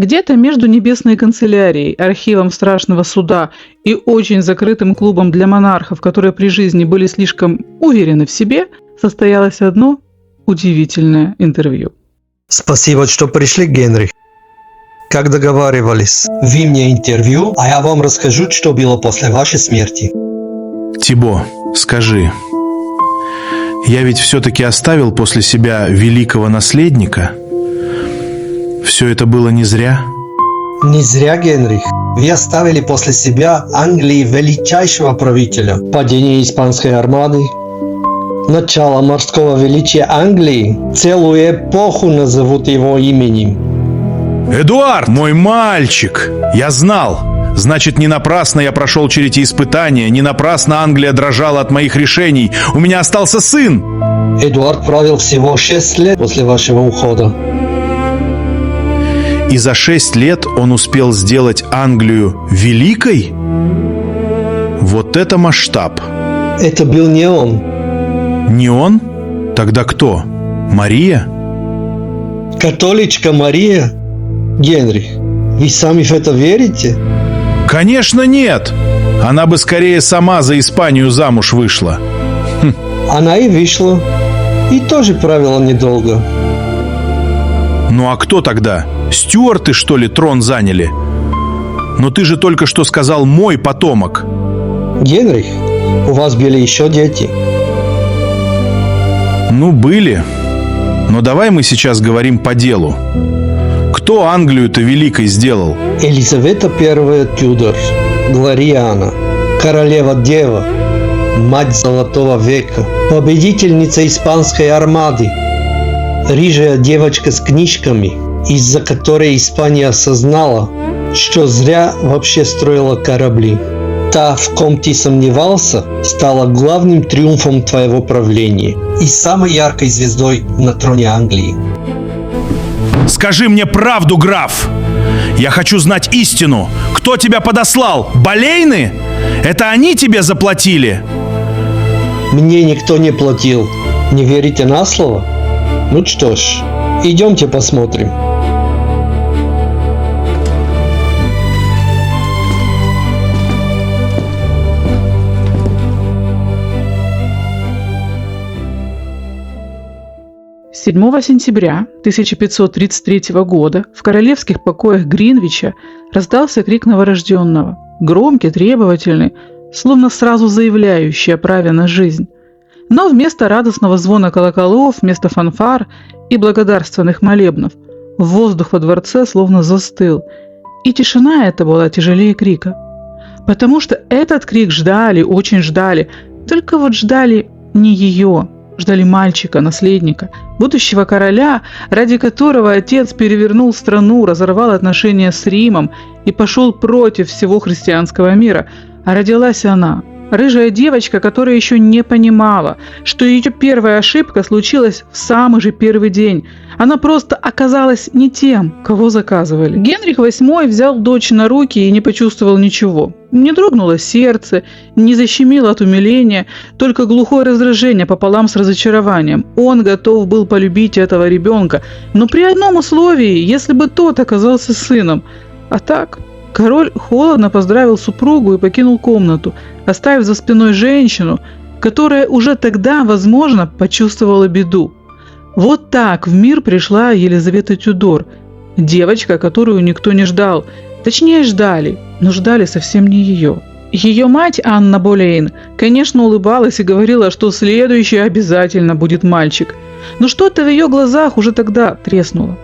Где-то между Небесной канцелярией, архивом страшного суда и очень закрытым клубом для монархов, которые при жизни были слишком уверены в себе, состоялось одно удивительное интервью. Спасибо, что пришли, Генрих. Как договаривались, вы мне интервью, а я вам расскажу, что было после вашей смерти. Тибо, скажи, я ведь все-таки оставил после себя великого наследника? Все это было не зря? Не зря, Генрих. Вы оставили после себя Англии величайшего правителя, падение испанской армады, начало морского величия Англии, целую эпоху назовут его именем. Эдуард, мой мальчик! Я знал! Значит, не напрасно я прошел через эти испытания, не напрасно Англия дрожала от моих решений. У меня остался сын! Эдуард правил всего 6 лет после вашего ухода. И за 6 лет он успел сделать Англию великой? Вот это масштаб! Это был не он. Не он? Тогда кто? Мария? Католичка Мария? Генрих, вы сами в это верите? Конечно нет! Она бы скорее сама за Испанию замуж вышла. Она и вышла. И тоже правила недолго. Ну а кто тогда? Стюарты, что ли, трон заняли? Но ты же только что сказал «мой потомок». Генрих, у вас были еще дети. Ну, были. Но давай мы сейчас говорим по делу. Кто Англию-то великой сделал? Елизавета I Тюдор, Глориана, королева-дева, мать Золотого века, победительница испанской армады, рыжая девочка с книжками, из-за которой Испания осознала, что зря вообще строила корабли. Та, в ком ты сомневался, стала главным триумфом твоего правления и самой яркой звездой на троне Англии. Скажи мне правду, граф! Я хочу знать истину. Кто тебя подослал? Болейны? Это они тебе заплатили? Мне никто не платил. Не верите на слово? Ну что ж, идемте посмотрим. С 7 сентября 1533 года в королевских покоях Гринвича раздался крик новорожденного, громкий, требовательный, словно сразу заявляющий о праве на жизнь. Но вместо радостного звона колоколов, вместо фанфар и благодарственных молебнов, воздух во дворце словно застыл, и тишина эта была тяжелее крика. Потому что этот крик ждали, очень ждали, только вот ждали не ее, ждали мальчика, наследника, будущего короля, ради которого отец перевернул страну, разорвал отношения с Римом и пошел против всего христианского мира. А родилась она, рыжая девочка, которая еще не понимала, что ее первая ошибка случилась в самый же первый день. Она просто оказалась не тем, кого заказывали. Генрих VIII взял дочь на руки и не почувствовал ничего. Не дрогнуло сердце, не защемило от умиления, только глухое раздражение пополам с разочарованием. Он готов был полюбить этого ребенка, но при одном условии, если бы тот оказался сыном. А так... Король холодно поздравил супругу и покинул комнату, оставив за спиной женщину, которая уже тогда, возможно, почувствовала беду. Вот так в мир пришла Елизавета Тюдор, девочка, которую никто не ждал. Точнее, ждали, но ждали совсем не ее. Ее мать, Анна Болейн, конечно, улыбалась и говорила, что следующий обязательно будет мальчик. Но что-то в ее глазах уже тогда треснуло.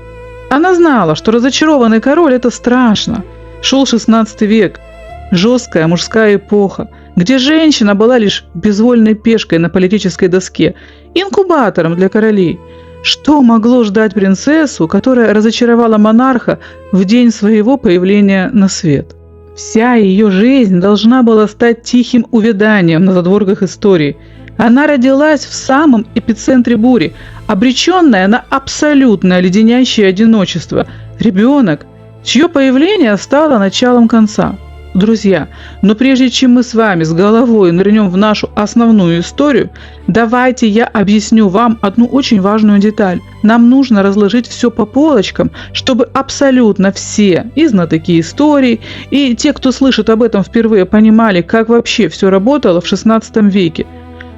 Она знала, что разочарованный король – это страшно. Шел XVI век, жесткая мужская эпоха, где женщина была лишь безвольной пешкой на политической доске, инкубатором для королей. Что могло ждать принцессу, которая разочаровала монарха в день своего появления на свет? Вся ее жизнь должна была стать тихим увяданием на задворках истории. Она родилась в самом эпицентре бури, обреченная на абсолютное леденящее одиночество. Ребенок, чье появление стало началом конца. Друзья, но прежде чем мы с вами с головой нырнем в нашу основную историю, давайте я объясню вам одну очень важную деталь. Нам нужно разложить все по полочкам, чтобы абсолютно все, и знатоки истории, и те, кто слышит об этом впервые, понимали, как вообще все работало в XVI веке.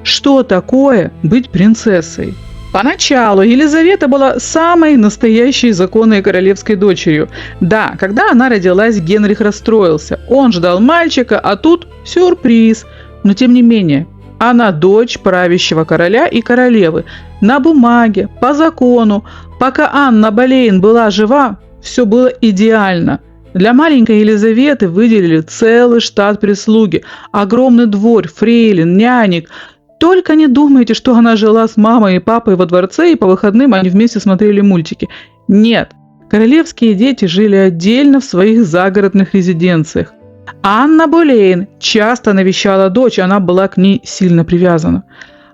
Что такое быть принцессой? Поначалу Елизавета была самой настоящей законной королевской дочерью. Да, когда она родилась, Генрих расстроился. Он ждал мальчика, а тут сюрприз. Но тем не менее, она дочь правящего короля и королевы. На бумаге, по закону. Пока Анна Болейн была жива, все было идеально. Для маленькой Елизаветы выделили целый штат прислуги, огромный двор, фрейлин, нянек. Только не думайте, что она жила с мамой и папой во дворце, и по выходным они вместе смотрели мультики. Нет, королевские дети жили отдельно в своих загородных резиденциях. Анна Болейн часто навещала дочь, она была к ней сильно привязана.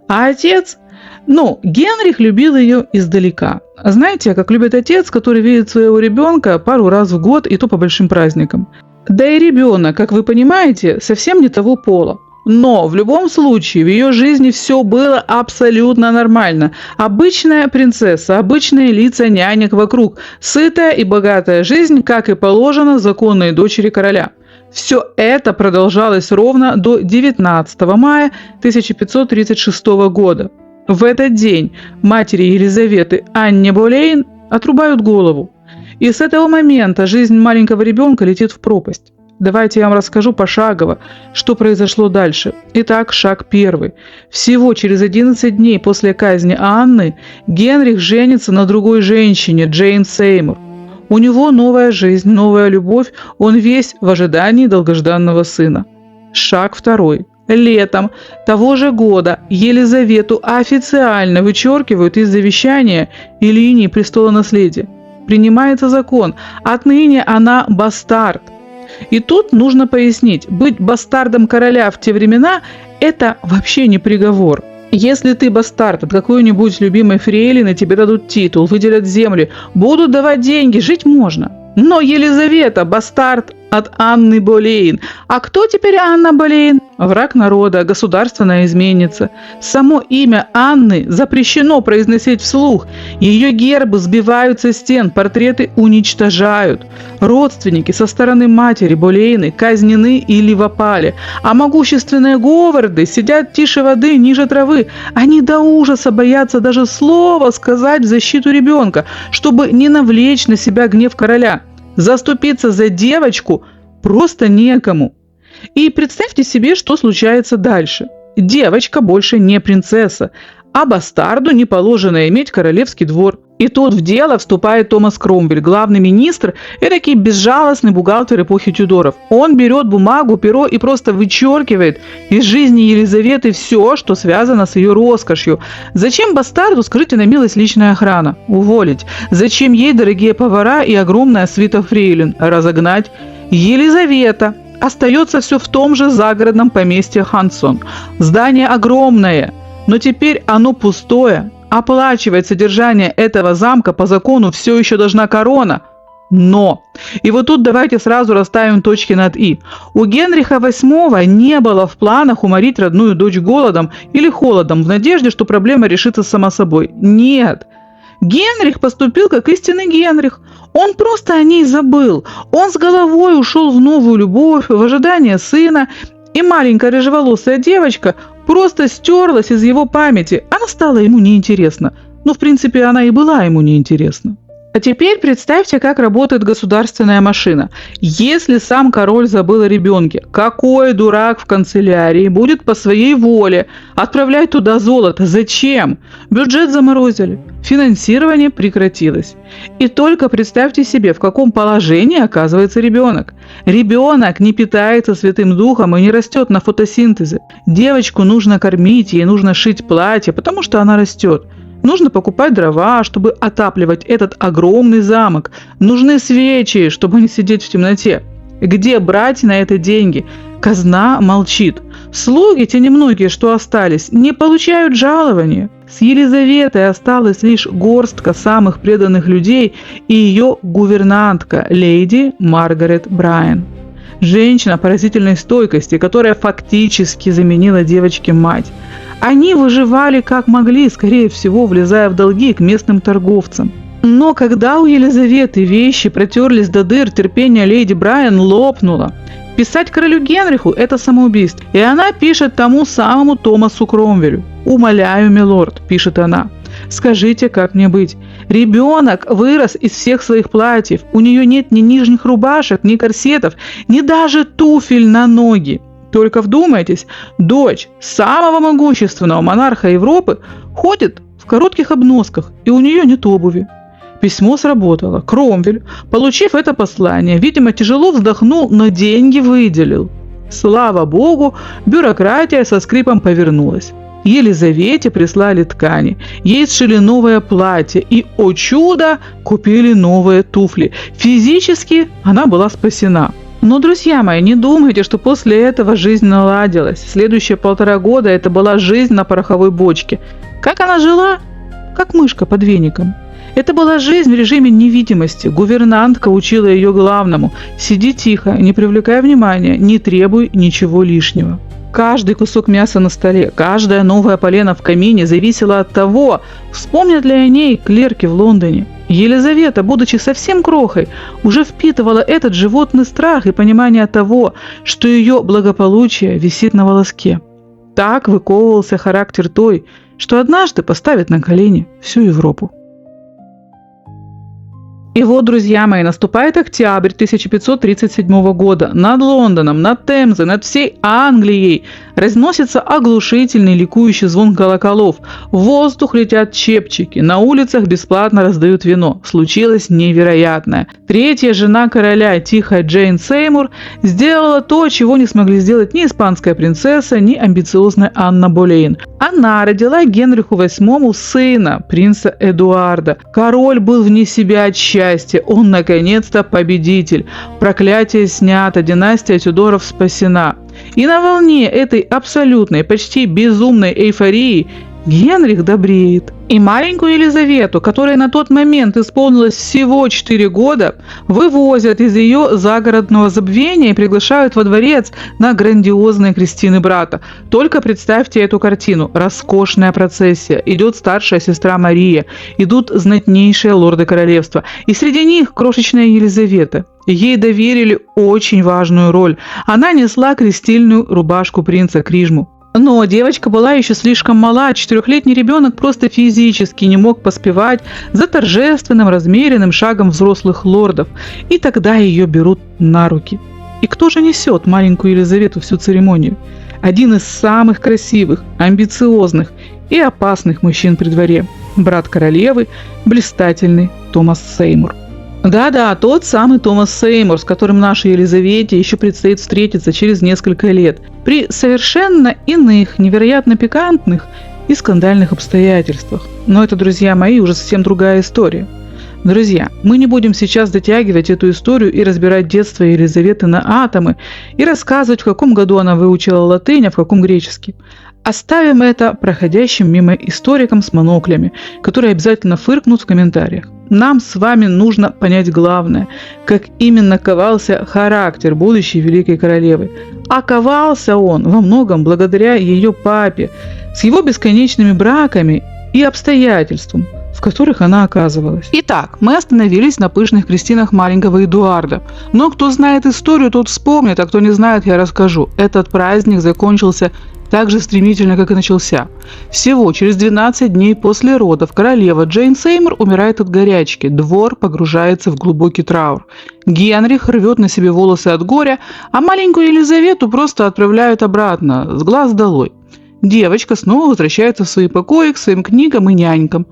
А отец? Генрих любил ее издалека. Знаете, как любит отец, который видит своего ребенка пару раз в год, и то по большим праздникам. Да и ребенок, как вы понимаете, совсем не того пола. Но в любом случае в ее жизни все было абсолютно нормально. Обычная принцесса, обычные лица нянек вокруг, сытая и богатая жизнь, как и положено законной дочери короля. Все это продолжалось ровно до 19 мая 1536 года. В этот день матери Елизаветы Анне Болейн отрубают голову. И с этого момента жизнь маленького ребенка летит в пропасть. Давайте я вам расскажу пошагово, что произошло дальше. Итак, шаг первый. Всего через 11 дней после казни Анны Генрих женится на другой женщине, Джейн Сеймур. У него новая жизнь, новая любовь, он весь в ожидании долгожданного сына. Шаг второй. Летом того же года Елизавету официально вычеркивают из завещания и линии престола наследия. Принимается закон, отныне она бастард. И тут нужно пояснить, быть бастардом короля в те времена – это вообще не приговор. Если ты бастард от какой-нибудь любимой фрейлины, тебе дадут титул, выделят земли, будут давать деньги, жить можно. Но Елизавета – бастард от Анны Болейн. А кто теперь Анна Болейн? Враг народа, государственная изменница. Само имя Анны запрещено произносить вслух. Ее гербы сбивают со стен, портреты уничтожают. Родственники со стороны матери Болейны казнены или в опале. А могущественные говарды сидят тише воды, ниже травы. Они до ужаса боятся даже слова сказать в защиту ребенка, чтобы не навлечь на себя гнев короля. Заступиться за девочку просто некому. И представьте себе, что случается дальше. Девочка больше не принцесса, а бастарду не положено иметь королевский двор. И тут в дело вступает Томас Кромвель, главный министр, эдакий безжалостный бухгалтер эпохи Тюдоров. Он берет бумагу, перо и просто вычеркивает из жизни Елизаветы все, что связано с ее роскошью. Зачем бастарду, скажите на милость, личная охрана? Уволить. Зачем ей дорогие повара и огромная свита фрейлин? Разогнать. Елизавета. Остается все в том же загородном поместье Хансон. Здание огромное, но теперь оно пустое. Оплачивать содержание этого замка по закону все еще должна корона. Но! И вот тут давайте сразу расставим точки над «и». У Генриха VIII не было в планах уморить родную дочь голодом или холодом в надежде, что проблема решится сама собой. Нет! Генрих поступил как истинный Генрих. Он просто о ней забыл. Он с головой ушел в новую любовь, в ожидание сына, и маленькая рыжеволосая девочка просто стерлась из его памяти. Она стала ему неинтересна. Но, в принципе, она и была ему неинтересна. А теперь представьте, как работает государственная машина. Если сам король забыл о ребенке, какой дурак в канцелярии будет по своей воле отправлять туда золото? Зачем? Бюджет заморозили, финансирование прекратилось. И только представьте себе, в каком положении оказывается ребенок. Ребенок не питается Святым Духом и не растет на фотосинтезе. Девочку нужно кормить, ей нужно шить платье, потому что она растет. Нужно покупать дрова, чтобы отапливать этот огромный замок. Нужны свечи, чтобы не сидеть в темноте. Где брать на это деньги? Казна молчит. Слуги, те немногие, что остались, не получают жалования. С Елизаветой осталась лишь горстка самых преданных людей и ее гувернантка, леди Маргарет Брайан. Женщина поразительной стойкости, которая фактически заменила девочке мать. Они выживали как могли, скорее всего, влезая в долги к местным торговцам. Но когда у Елизаветы вещи протерлись до дыр, терпение леди Брайан лопнуло. Писать королю Генриху – это самоубийство. И она пишет тому самому Томасу Кромвелю. «Умоляю, милорд», – пишет она, – «скажите, как мне быть? Ребенок вырос из всех своих платьев. У нее нет ни нижних рубашек, ни корсетов, ни даже туфель на ноги. Только вдумайтесь, дочь самого могущественного монарха Европы ходит в коротких обносках, и у нее нет обуви». Письмо сработало. Кромвель, получив это послание, видимо, тяжело вздохнул, но деньги выделил. Слава богу, бюрократия со скрипом повернулась. Елизавете прислали ткани, ей сшили новое платье и, о чудо, купили новые туфли. Физически она была спасена. Но, друзья мои, не думайте, что после этого жизнь наладилась. Следующие 1,5 года это была жизнь на пороховой бочке. Как она жила? Как мышка под веником. Это была жизнь в режиме невидимости. Гувернантка учила ее главному: сиди тихо, не привлекай внимания, не требуй ничего лишнего. Каждый кусок мяса на столе, каждое новое полено в камине зависело от того, вспомнят ли о ней клерки в Лондоне. Елизавета, будучи совсем крохой, уже впитывала этот животный страх и понимание того, что ее благополучие висит на волоске. Так выковывался характер той, что однажды поставит на колени всю Европу. И вот, друзья мои, наступает октябрь 1537 года. Над Лондоном, над Темзой, над всей Англией разносится оглушительный ликующий звон колоколов. В воздух летят чепчики, на улицах бесплатно раздают вино. Случилось невероятное. Третья жена короля, тихая Джейн Сеймур, сделала то, чего не смогли сделать ни испанская принцесса, ни амбициозная Анна Болейн. Она родила Генриху VIII сына, принца Эдуарда. Король был вне себя от счастья. Он наконец-то победитель. Проклятие снято, династия Тюдоров спасена. И на волне этой абсолютной, почти безумной эйфории Генрих добреет. И маленькую Елизавету, которой на тот момент исполнилось всего 4 года, вывозят из ее загородного забвения и приглашают во дворец на грандиозные крестины брата. Только представьте эту картину. Роскошная процессия. Идет старшая сестра Мария. Идут знатнейшие лорды королевства. И среди них крошечная Елизавета. Ей доверили очень важную роль. Она несла крестильную рубашку принца Крижму. Но девочка была еще слишком мала, 4-летний ребенок просто физически не мог поспевать за торжественным, размеренным шагом взрослых лордов. И тогда ее берут на руки. И кто же несет маленькую Елизавету всю церемонию? Один из самых красивых, амбициозных и опасных мужчин при дворе. Брат королевы, блистательный Томас Сеймур. Да-да, тот самый Томас Сеймур, с которым нашей Елизавете еще предстоит встретиться через несколько лет, при совершенно иных, невероятно пикантных и скандальных обстоятельствах. Но это, друзья мои, уже совсем другая история. Друзья, мы не будем сейчас дотягивать эту историю и разбирать детство Елизаветы на атомы и рассказывать, в каком году она выучила латынь, а в каком греческий. Оставим это проходящим мимо историкам с моноклями, которые обязательно фыркнут в комментариях. Нам с вами нужно понять главное, как именно ковался характер будущей великой королевы. А ковался он во многом благодаря ее папе, с его бесконечными браками и обстоятельствам, в которых она оказывалась. Итак, мы остановились на пышных крестинах маленького Эдуарда. Но кто знает историю, тот вспомнит, а кто не знает, я расскажу. Этот праздник закончился так же стремительно, как и начался. Всего через 12 дней после родов королева Джейн Сеймур умирает от горячки. Двор погружается в глубокий траур. Генрих рвет на себе волосы от горя, а маленькую Елизавету просто отправляют обратно, с глаз долой. Девочка снова возвращается в свои покои, к своим книгам и нянькам.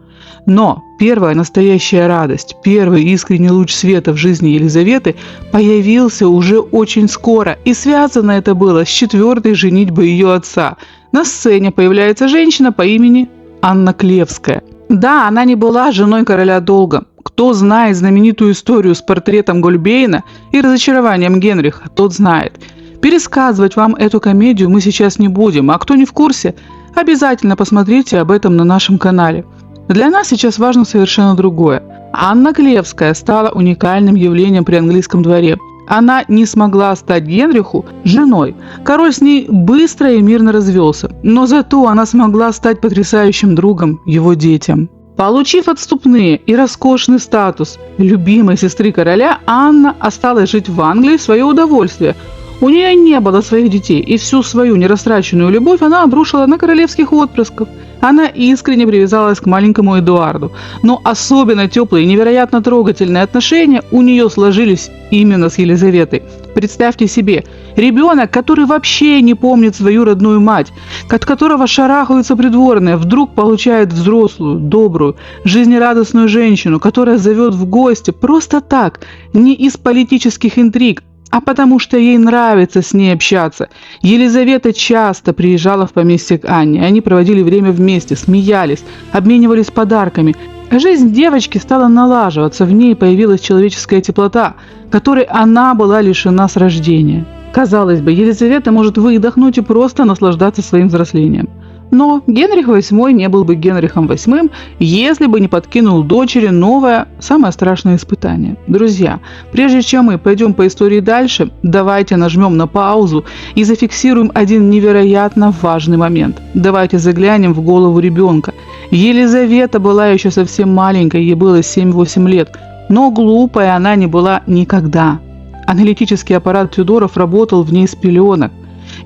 Но первая настоящая радость, первый искренний луч света в жизни Елизаветы появился уже очень скоро, и связано это было с 4-й женитьбой ее отца. На сцене появляется женщина по имени Анна Клевская. Да, она не была женой короля долго. Кто знает знаменитую историю с портретом Гольбейна и разочарованием Генриха, тот знает. Пересказывать вам эту комедию мы сейчас не будем, а кто не в курсе, обязательно посмотрите об этом на нашем канале. Для нас сейчас важно совершенно другое. Анна Клевская стала уникальным явлением при английском дворе. Она не смогла стать Генриху женой. Король с ней быстро и мирно развелся, но зато она смогла стать потрясающим другом его детям. Получив отступные и роскошный статус любимой сестры короля, Анна осталась жить в Англии в свое удовольствие. У нее не было своих детей, и всю свою нерастраченную любовь она обрушила на королевских отпрысков. Она искренне привязалась к маленькому Эдуарду, но особенно теплые и невероятно трогательные отношения у нее сложились именно с Елизаветой. Представьте себе, ребенок, который вообще не помнит свою родную мать, от которого шарахаются придворные, вдруг получает взрослую, добрую, жизнерадостную женщину, которая зовет в гости просто так, не из политических интриг, а потому что ей нравится с ней общаться. Елизавета часто приезжала в поместье к Анне. Они проводили время вместе, смеялись, обменивались подарками. Жизнь девочки стала налаживаться, в ней появилась человеческая теплота, которой она была лишена с рождения. Казалось бы, Елизавета может выдохнуть и просто наслаждаться своим взрослением. Но Генрих VIII не был бы Генрихом VIII, если бы не подкинул дочери новое, самое страшное испытание. Друзья, прежде чем мы пойдем по истории дальше, давайте нажмем на паузу и зафиксируем один невероятно важный момент. Давайте заглянем в голову ребенка. Елизавета была еще совсем маленькой, ей было 7-8 лет, но глупая она не была никогда. Аналитический аппарат Тюдоров работал в ней с пеленок.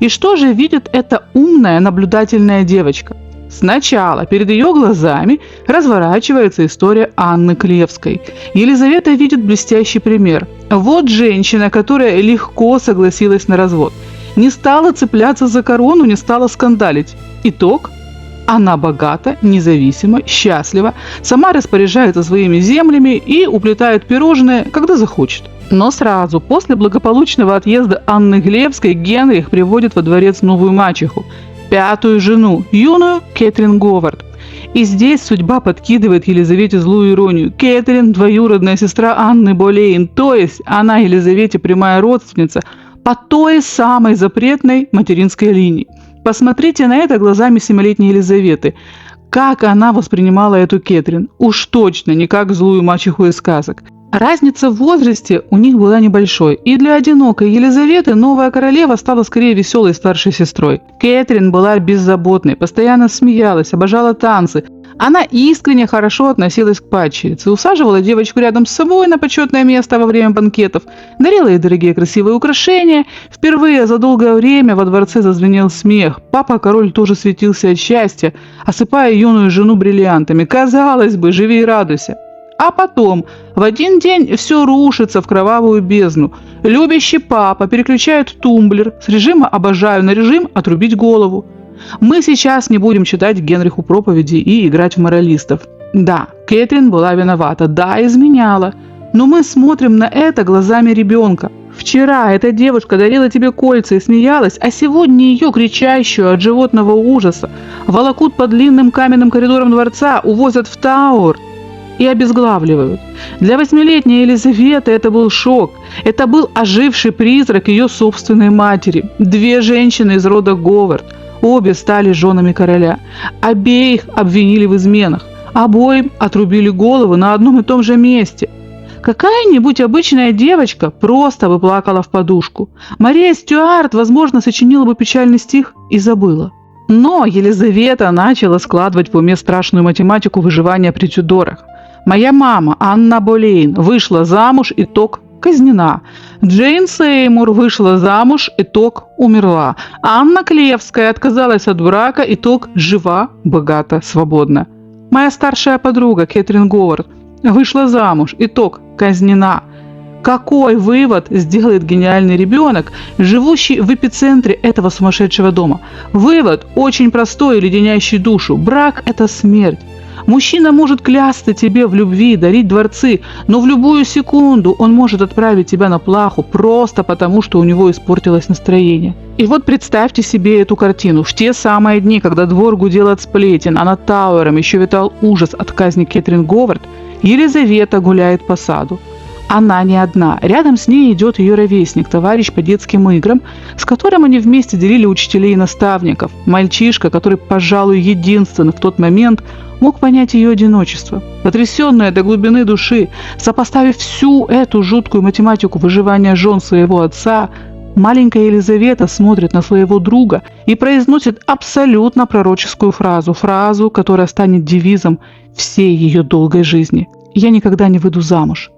И что же видит эта умная, наблюдательная девочка? Сначала перед ее глазами разворачивается история Анны Клевской. Елизавета видит блестящий пример. Вот женщина, которая легко согласилась на развод. Не стала цепляться за корону, не стала скандалить. Итог? Она богата, независима, счастлива, сама распоряжается своими землями и уплетает пирожные, когда захочет. Но сразу после благополучного отъезда Анны Клевской Генрих приводит во дворец новую мачеху, пятую жену, юную Кэтрин Говард. И здесь судьба подкидывает Елизавете злую иронию. Кэтрин – двоюродная сестра Анны Болейн, то есть она Елизавете прямая родственница по той самой запретной материнской линии. Посмотрите на это глазами 7-летней Елизаветы. Как она воспринимала эту Кэтрин? Уж точно не как злую мачеху из сказок. Разница в возрасте у них была небольшой, и для одинокой Елизаветы новая королева стала скорее веселой старшей сестрой. Кэтрин была беззаботной, постоянно смеялась, обожала танцы. Она искренне хорошо относилась к падчерице, усаживала девочку рядом с собой на почетное место во время банкетов, дарила ей дорогие красивые украшения. Впервые за долгое время во дворце зазвенел смех. Папа-король тоже светился от счастья, осыпая юную жену бриллиантами. Казалось бы, живи и радуйся. А потом, в один день все рушится в кровавую бездну. Любящий папа переключает тумблер с режима «обожаю» на режим «отрубить голову». Мы сейчас не будем читать Генриху проповеди и играть в моралистов. Да, Кэтрин была виновата, да, изменяла. Но мы смотрим на это глазами ребенка. Вчера эта девушка дарила тебе кольца и смеялась, а сегодня ее, кричащую от животного ужаса, волокут по длинным каменным коридорам дворца, увозят в Тауэр и обезглавливают. Для 8-летней Елизаветы это был шок. Это был оживший призрак ее собственной матери. Две женщины из рода Говард. Обе стали женами короля. Обеих обвинили в изменах. Обоим отрубили головы на одном и том же месте. Какая-нибудь обычная девочка просто бы плакала в подушку. Мария Стюарт, возможно, сочинила бы печальный стих и забыла. Но Елизавета начала складывать в уме страшную математику выживания при Тюдорах. Моя мама, Анна Болейн, вышла замуж, итог – казнена. Джейн Сеймур вышла замуж, итог – умерла. Анна Клевская отказалась от брака, итог – жива, богата, свободна. Моя старшая подруга Кэтрин Говард вышла замуж, итог – казнена. Какой вывод сделает гениальный ребенок, живущий в эпицентре этого сумасшедшего дома? Вывод очень простой и леденящий душу. Брак – это смерть. Мужчина может клясться тебе в любви, дарить дворцы, но в любую секунду он может отправить тебя на плаху просто потому, что у него испортилось настроение. И вот представьте себе эту картину. В те самые дни, когда двор гудел от сплетен, а над Тауэром еще витал ужас от казни Кэтрин Говард, Елизавета гуляет по саду. Она не одна. Рядом с ней идет ее ровесник, товарищ по детским играм, с которым они вместе делили учителей и наставников. Мальчишка, который, пожалуй, единственный в тот момент мог понять ее одиночество. Потрясенная до глубины души, сопоставив всю эту жуткую математику выживания жен своего отца, маленькая Елизавета смотрит на своего друга и произносит абсолютно пророческую фразу, которая станет девизом всей ее долгой жизни. «Я никогда не выйду замуж».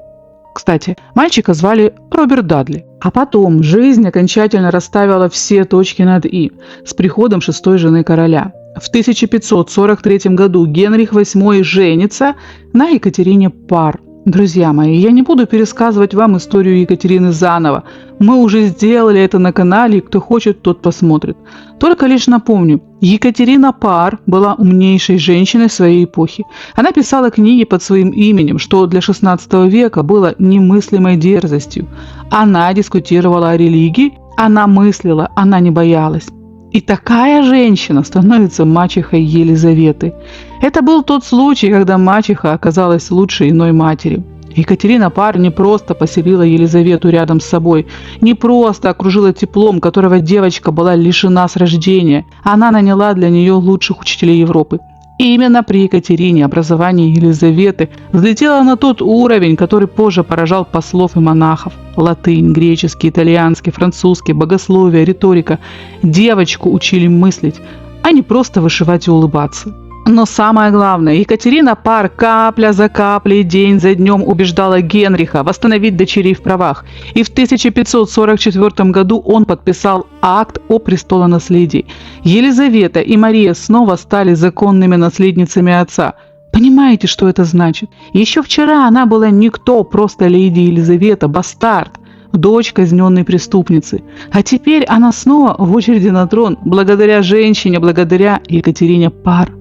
Кстати, мальчика звали Роберт Дадли. А потом жизнь окончательно расставила все точки над «и» с приходом шестой жены короля. В 1543 году Генрих VIII женится на Екатерине Парр. Друзья мои, я не буду пересказывать вам историю Екатерины заново. Мы уже сделали это на канале, и кто хочет, тот посмотрит. Только лишь напомню, Екатерина Парр была умнейшей женщиной своей эпохи. Она писала книги под своим именем, что для XVI века было немыслимой дерзостью. Она дискутировала о религии, она мыслила, она не боялась. И такая женщина становится мачехой Елизаветы. Это был тот случай, когда мачеха оказалась лучше иной матери. Екатерина Парр не просто поселила Елизавету рядом с собой, не просто окружила теплом, которого девочка была лишена с рождения. Она наняла для нее лучших учителей Европы. И именно при Екатерине образование Елизаветы взлетело на тот уровень, который позже поражал послов и монахов. Латынь, греческий, итальянский, французский, богословие, риторика. Девочку учили мыслить, а не просто вышивать и улыбаться. Но самое главное, Екатерина Парр капля за каплей, день за днем убеждала Генриха восстановить дочерей в правах. И в 1544 году он подписал акт о престолонаследии. Елизавета и Мария снова стали законными наследницами отца. Понимаете, что это значит? Еще вчера она была никто, просто леди Елизавета, бастард, дочь казненной преступницы. А теперь она снова в очереди на трон, благодаря женщине, благодаря Екатерине Парр.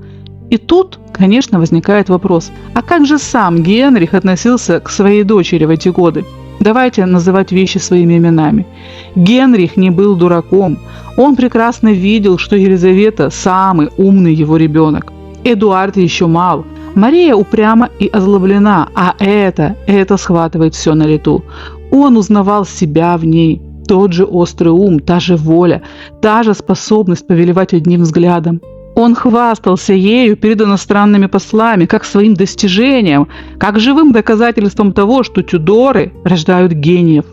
И тут, конечно, возникает вопрос, а как же сам Генрих относился к своей дочери в эти годы? Давайте называть вещи своими именами. Генрих не был дураком. Он прекрасно видел, что Елизавета – самый умный его ребенок. Эдуард еще мал. Мария упряма и озлоблена, а это схватывает все на лету. Он узнавал себя в ней. Тот же острый ум, та же воля, та же способность повелевать одним взглядом. Он хвастался ею перед иностранными послами, как своим достижением, как живым доказательством того, что Тюдоры рождают гениев.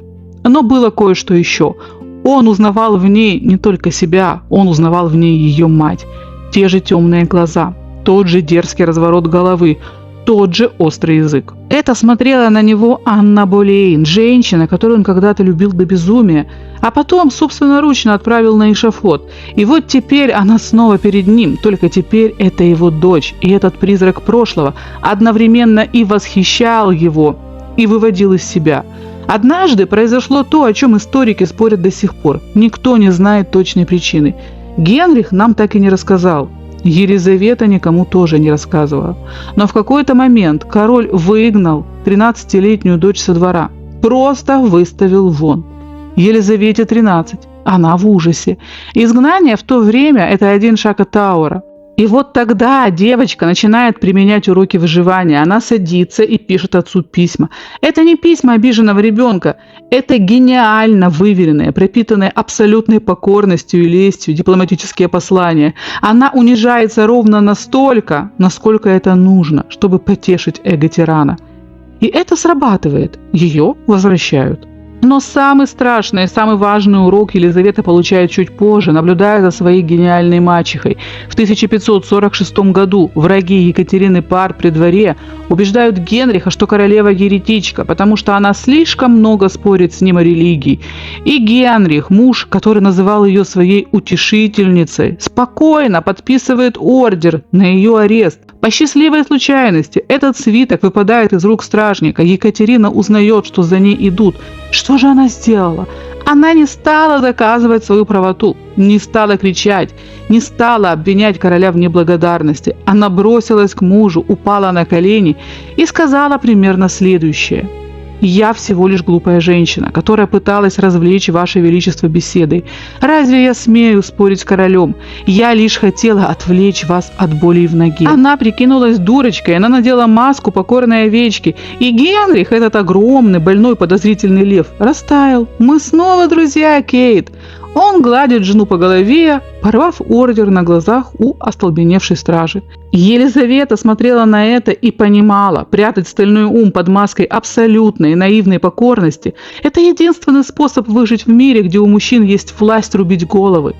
Но было кое-что еще. Он узнавал в ней не только себя, он узнавал в ней ее мать. Те же темные глаза, тот же дерзкий разворот головы, тот же острый язык. Это смотрела на него Анна Болейн, женщина, которую он когда-то любил до безумия, а потом собственноручно отправил на эшафот. И вот теперь она снова перед ним, только теперь это его дочь, и этот призрак прошлого одновременно и восхищал его, и выводил из себя. Однажды произошло то, о чем историки спорят до сих пор. Никто не знает точной причины. Генрих нам так и не рассказал. Елизавета никому тоже не рассказывала. Но в какой-то момент король выгнал 13-летнюю дочь со двора. Просто выставил вон. Елизавете 13. Она в ужасе. Изгнание в то время – это один шаг от Тауэра. И вот тогда девочка начинает применять уроки выживания. Она садится и пишет отцу письма. Это не письма обиженного ребенка. Это гениально выверенные, пропитанные абсолютной покорностью и лестью дипломатические послания. Она унижается ровно настолько, насколько это нужно, чтобы потешить эго тирана. И это срабатывает. Ее возвращают. Но самый страшный и самый важный урок Елизавета получает чуть позже, наблюдая за своей гениальной мачехой. В 1546 году враги Екатерины Парр при дворе убеждают Генриха, что королева еретичка, потому что она слишком много спорит с ним о религии. И Генрих, муж, который называл ее своей утешительницей, спокойно подписывает ордер на ее арест. По счастливой случайности этот свиток выпадает из рук стражника. Екатерина узнает, что за ней идут. Что же она сделала? Она не стала доказывать свою правоту, не стала кричать, не стала обвинять короля в неблагодарности. Она бросилась к мужу, упала на колени и сказала примерно следующее. Я всего лишь глупая женщина, которая пыталась развлечь ваше величество беседой. Разве я смею спорить с королем? Я лишь хотела отвлечь вас от боли в ноге. Она прикинулась дурочкой, она надела маску покорной овечки, и Генрих, этот огромный, больной, подозрительный лев, растаял. Мы снова друзья, Кейт. Он гладит жену по голове, порвав ордер на глазах у остолбеневшей стражи. Елизавета смотрела на это и понимала, прятать стальной ум под маской абсолютной наивной покорности – это единственный способ выжить в мире, где у мужчин есть власть рубить головы.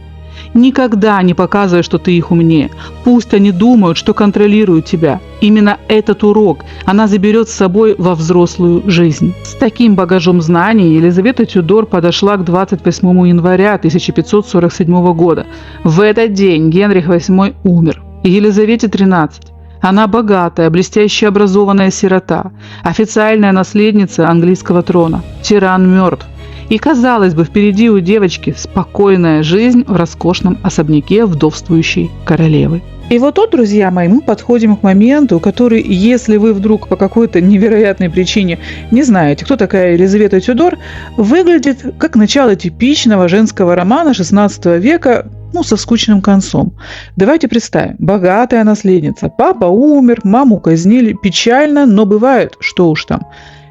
Никогда не показывай, что ты их умнее. Пусть они думают, что контролируют тебя. Именно этот урок она заберет с собой во взрослую жизнь. С таким багажом знаний Елизавета Тюдор подошла к 28 января 1547 года. В этот день Генрих VIII умер. Елизавете 13. Она богатая, блестяще образованная сирота, официальная наследница английского трона. Тиран мертв. И, казалось бы, впереди у девочки спокойная жизнь в роскошном особняке вдовствующей королевы. И вот тут, друзья мои, мы подходим к моменту, который, если вы вдруг по какой-то невероятной причине не знаете, кто такая Елизавета Тюдор, выглядит как начало типичного женского романа XVI века, со скучным концом. Давайте представим. Богатая наследница. Папа умер, маму казнили. Печально, но бывает, что уж там.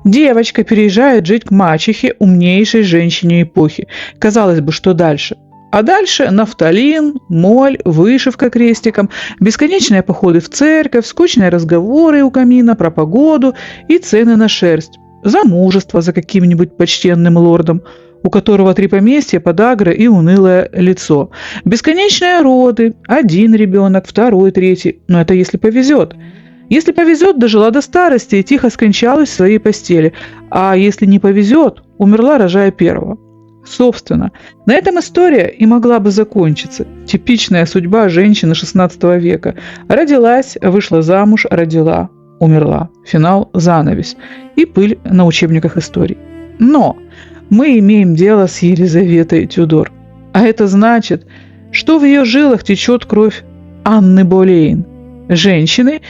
Девочка переезжает жить к мачехе, умнейшей женщине эпохи. Казалось бы, что дальше? А дальше нафталин, моль, вышивка крестиком, бесконечные походы в церковь, скучные разговоры у камина про погоду и цены на шерсть. Замужество за каким-нибудь почтенным лордом, у которого 3 поместья, подагра и унылое лицо. Бесконечные роды, 1 ребенок, 2, 3, но это если повезет. Если повезет, дожила до старости и тихо скончалась в своей постели, а если не повезет, умерла, рожая первого. Собственно, на этом история и могла бы закончиться. Типичная судьба женщины XVI века. Родилась, вышла замуж, родила, умерла. Финал, занавес. И пыль на учебниках истории. Но мы имеем дело с Елизаветой Тюдор. А это значит, что в ее жилах течет кровь Анны Болейн, женщины,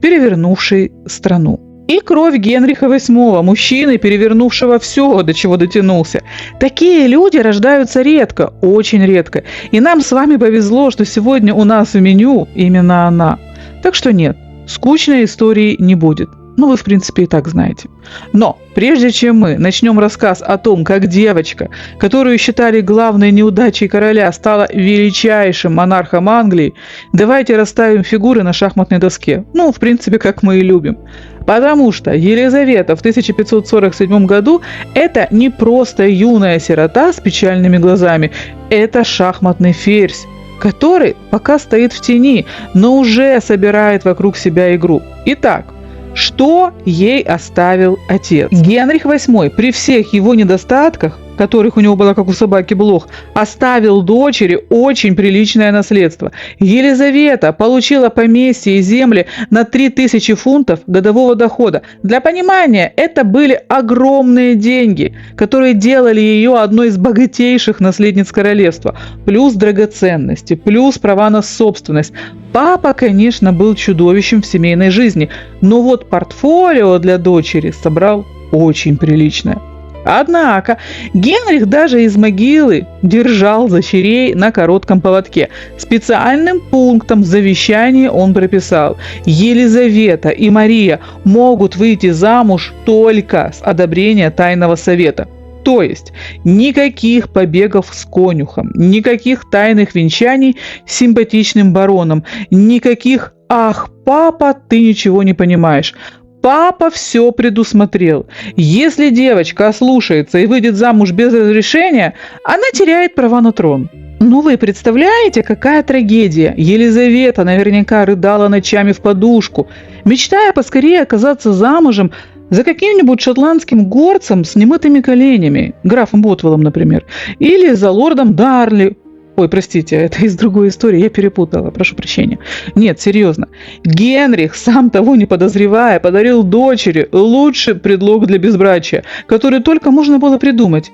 перевернувшей страну. И кровь Генриха VIII, мужчины, перевернувшего все, до чего дотянулся. Такие люди рождаются редко, очень редко. И нам с вами повезло, что сегодня у нас в меню именно она. Так что нет, скучной истории не будет. Вы, в принципе, и так знаете. Но прежде чем мы начнем рассказ о том, как девочка, которую считали главной неудачей короля, стала величайшим монархом Англии, давайте расставим фигуры на шахматной доске. В принципе, как мы и любим. Потому что Елизавета в 1547 году – это не просто юная сирота с печальными глазами, это шахматный ферзь, который пока стоит в тени, но уже собирает вокруг себя игру. Итак, что ей оставил отец? Генрих VIII при всех его недостатках, которых у него было как у собаки блох, оставил дочери очень приличное наследство. Елизавета получила поместье и земли на 3000 фунтов годового дохода. Для понимания, это были огромные деньги, которые делали ее одной из богатейших наследниц королевства. Плюс драгоценности, плюс права на собственность. Папа, конечно, был чудовищем в семейной жизни, но вот портфолио для дочери собрал очень приличное. Однако Генрих даже из могилы держал дочерей на коротком поводке. Специальным пунктом в завещании он прописал: Елизавета и Мария могут выйти замуж только с одобрения тайного совета. То есть никаких побегов с конюхом, никаких тайных венчаний с симпатичным бароном, никаких «ах, папа, ты ничего не понимаешь». Папа все предусмотрел. Если девочка ослушается и выйдет замуж без разрешения, она теряет права на трон. Вы представляете, какая трагедия? Елизавета наверняка рыдала ночами в подушку, мечтая поскорее оказаться замужем за каким-нибудь шотландским горцем с немытыми коленями, графом Ботвеллом, например, или за лордом Дарли. Ой, простите, это из другой истории, я перепутала, прошу прощения. Нет, серьезно. Генрих, сам того не подозревая, подарил дочери лучший предлог для безбрачия, который только можно было придумать.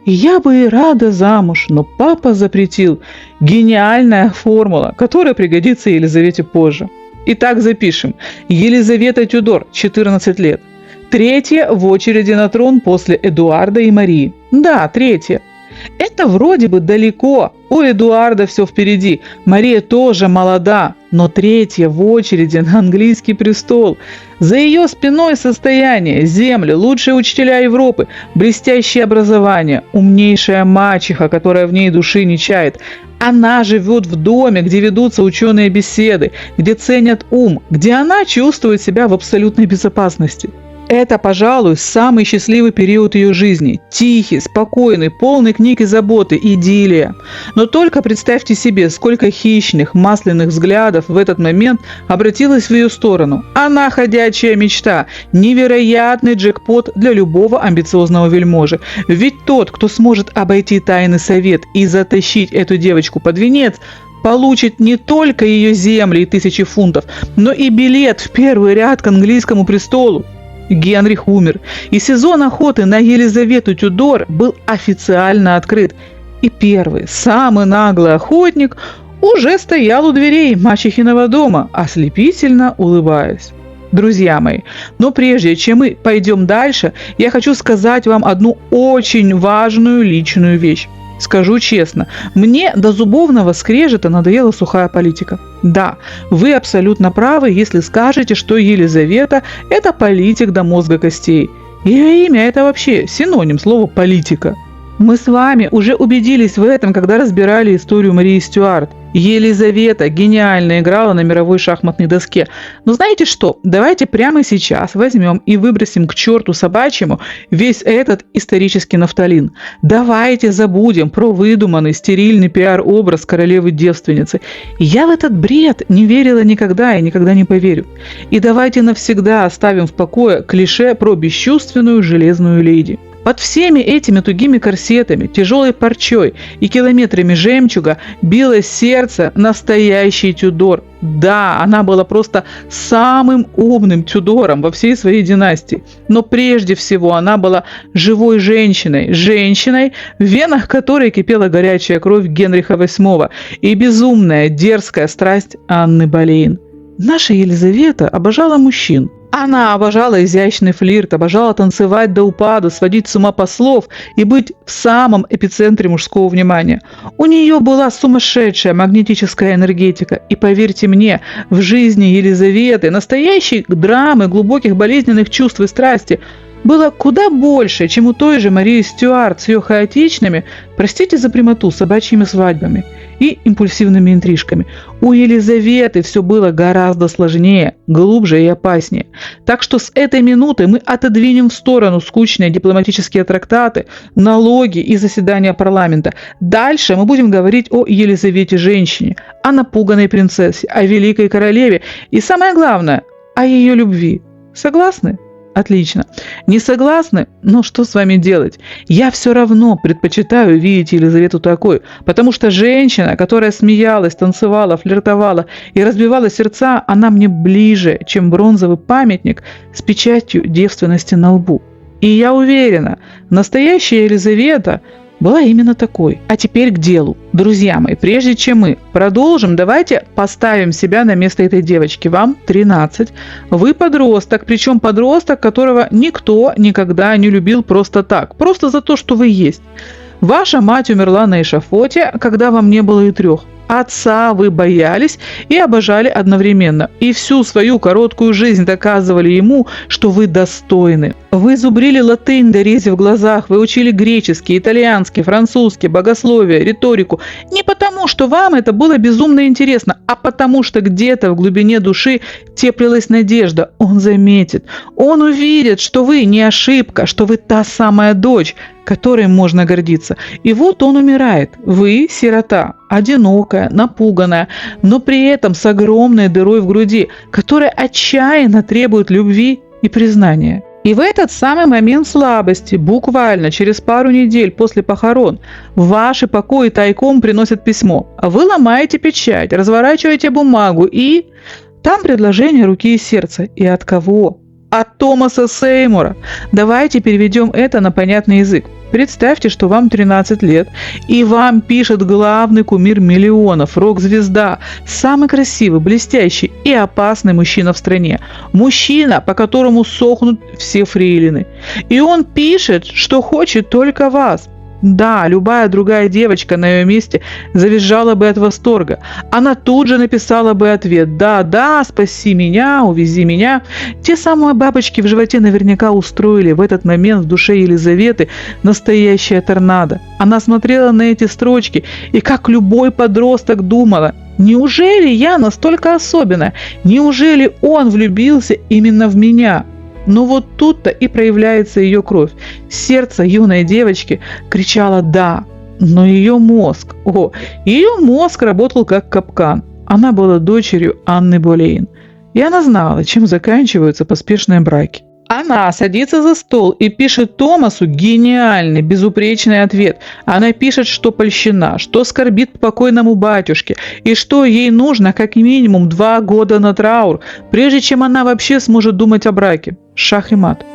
И я бы и рада замуж, но папа запретил. Гениальная формула, которая пригодится Елизавете позже. Итак, запишем. Елизавета Тюдор, 14 лет. Третья в очереди на трон после Эдуарда и Марии. Да, третья. Это вроде бы далеко. У Эдуарда все впереди. Мария тоже молода, но третья в очереди на английский престол. За ее спиной состояние, земли, лучшие учителя Европы, блестящее образование, умнейшая мачеха, которая в ней души не чает. Она живет в доме, где ведутся ученые беседы, где ценят ум, где она чувствует себя в абсолютной безопасности. Это, пожалуй, самый счастливый период ее жизни. Тихий, спокойный, полный книг и заботы, идиллия. Но только представьте себе, сколько хищных, масляных взглядов в этот момент обратилось в ее сторону. Она ходячая мечта, невероятный джекпот для любого амбициозного вельможи. Ведь тот, кто сможет обойти тайный совет и затащить эту девочку под венец, получит не только ее земли и 1000 фунтов, но и билет в первый ряд к английскому престолу. Генрих умер, и сезон охоты на Елизавету Тюдор был официально открыт. И первый, самый наглый охотник уже стоял у дверей мачехиного дома, ослепительно улыбаясь. Друзья мои, но прежде чем мы пойдем дальше, я хочу сказать вам одну очень важную личную вещь. Скажу честно, мне до зубовного скрежета надоела сухая политика. Да, вы абсолютно правы, если скажете, что Елизавета – это политик до мозга костей. Ее имя – это вообще синоним слова «политика». Мы с вами уже убедились в этом, когда разбирали историю Марии Стюарт. Елизавета гениально играла на мировой шахматной доске. Но знаете что? Давайте прямо сейчас возьмем и выбросим к черту собачьему весь этот исторический нафталин. Давайте забудем про выдуманный стерильный пиар-образ королевы-девственницы. Я в этот бред не верила никогда и никогда не поверю. И давайте навсегда оставим в покое клише про бесчувственную железную леди. Под всеми этими тугими корсетами, тяжелой парчой и километрами жемчуга билось сердце настоящей Тюдор. Да, она была просто самым умным Тюдором во всей своей династии. Но прежде всего она была живой женщиной, в венах которой кипела горячая кровь Генриха VIII и безумная, дерзкая страсть Анны Болейн. Наша Елизавета обожала мужчин. Она обожала изящный флирт, обожала танцевать до упаду, сводить с ума послов и быть в самом эпицентре мужского внимания. У нее была сумасшедшая магнетическая энергетика. И поверьте мне, в жизни Елизаветы настоящей драмы, глубоких болезненных чувств и страсти было куда больше, чем у той же Марии Стюарт с ее хаотичными, простите за прямоту, собачьими свадьбами и импульсивными интрижками. У Елизаветы все было гораздо сложнее, глубже и опаснее. Так что с этой минуты мы отодвинем в сторону скучные дипломатические трактаты, налоги и заседания парламента. Дальше мы будем говорить о Елизавете-женщине, о напуганной принцессе, о великой королеве и, самое главное, о ее любви. Согласны? Отлично. Не согласны? Ну что с вами делать? Я все равно предпочитаю видеть Елизавету такой, потому что женщина, которая смеялась, танцевала, флиртовала и разбивала сердца, она мне ближе, чем бронзовый памятник с печатью девственности на лбу. И я уверена, настоящая Елизавета была именно такой. А теперь к делу. Друзья мои, прежде чем мы продолжим, давайте поставим себя на место этой девочки. Вам 13. Вы подросток, причем подросток, которого никто никогда не любил просто так. Просто за то, что вы есть. Ваша мать умерла на эшафоте, когда вам не было и 3. Отца вы боялись и обожали одновременно. И всю свою короткую жизнь доказывали ему, что вы достойны. Вы зубрили латынь до рези в глазах, вы учили греческий, итальянский, французский, богословие, риторику. Не потому, что вам это было безумно интересно, а потому, что где-то в глубине души теплилась надежда. Он заметит, он увидит, что вы не ошибка, что вы та самая дочь, которой можно гордиться. И вот он умирает. Вы сирота, одинокая, напуганная, но при этом с огромной дырой в груди, которая отчаянно требует любви и признания. И в этот самый момент слабости, буквально через пару недель после похорон, в ваши покои тайком приносят письмо. Вы ломаете печать, разворачиваете бумагу и... Там предложение руки и сердца. И от кого? От Томаса Сеймура. Давайте переведем это на понятный язык. Представьте, что вам 13 лет, и вам пишет главный кумир миллионов, рок-звезда, самый красивый, блестящий и опасный мужчина в стране. Мужчина, по которому сохнут все фрейлины. И он пишет, что хочет только вас. Да, любая другая девочка на ее месте завизжала бы от восторга. Она тут же написала бы ответ: «Да, спаси меня, увези меня». Те самые бабочки в животе наверняка устроили в этот момент в душе Елизаветы настоящее торнадо. Она смотрела на эти строчки и, как любой подросток, думала: неужели я настолько особенная? Неужели он влюбился именно в меня? Но вот тут-то и проявляется ее кровь. Сердце юной девочки кричало «да», но ее мозг работал как капкан. Она была дочерью Анны Болейн, и она знала, чем заканчиваются поспешные браки. Она садится за стол и пишет Томасу гениальный, безупречный ответ. Она пишет, что польщена, что скорбит по покойному батюшке, и что ей нужно как минимум 2 года на траур, прежде чем она вообще сможет думать о браке. Шах и мат.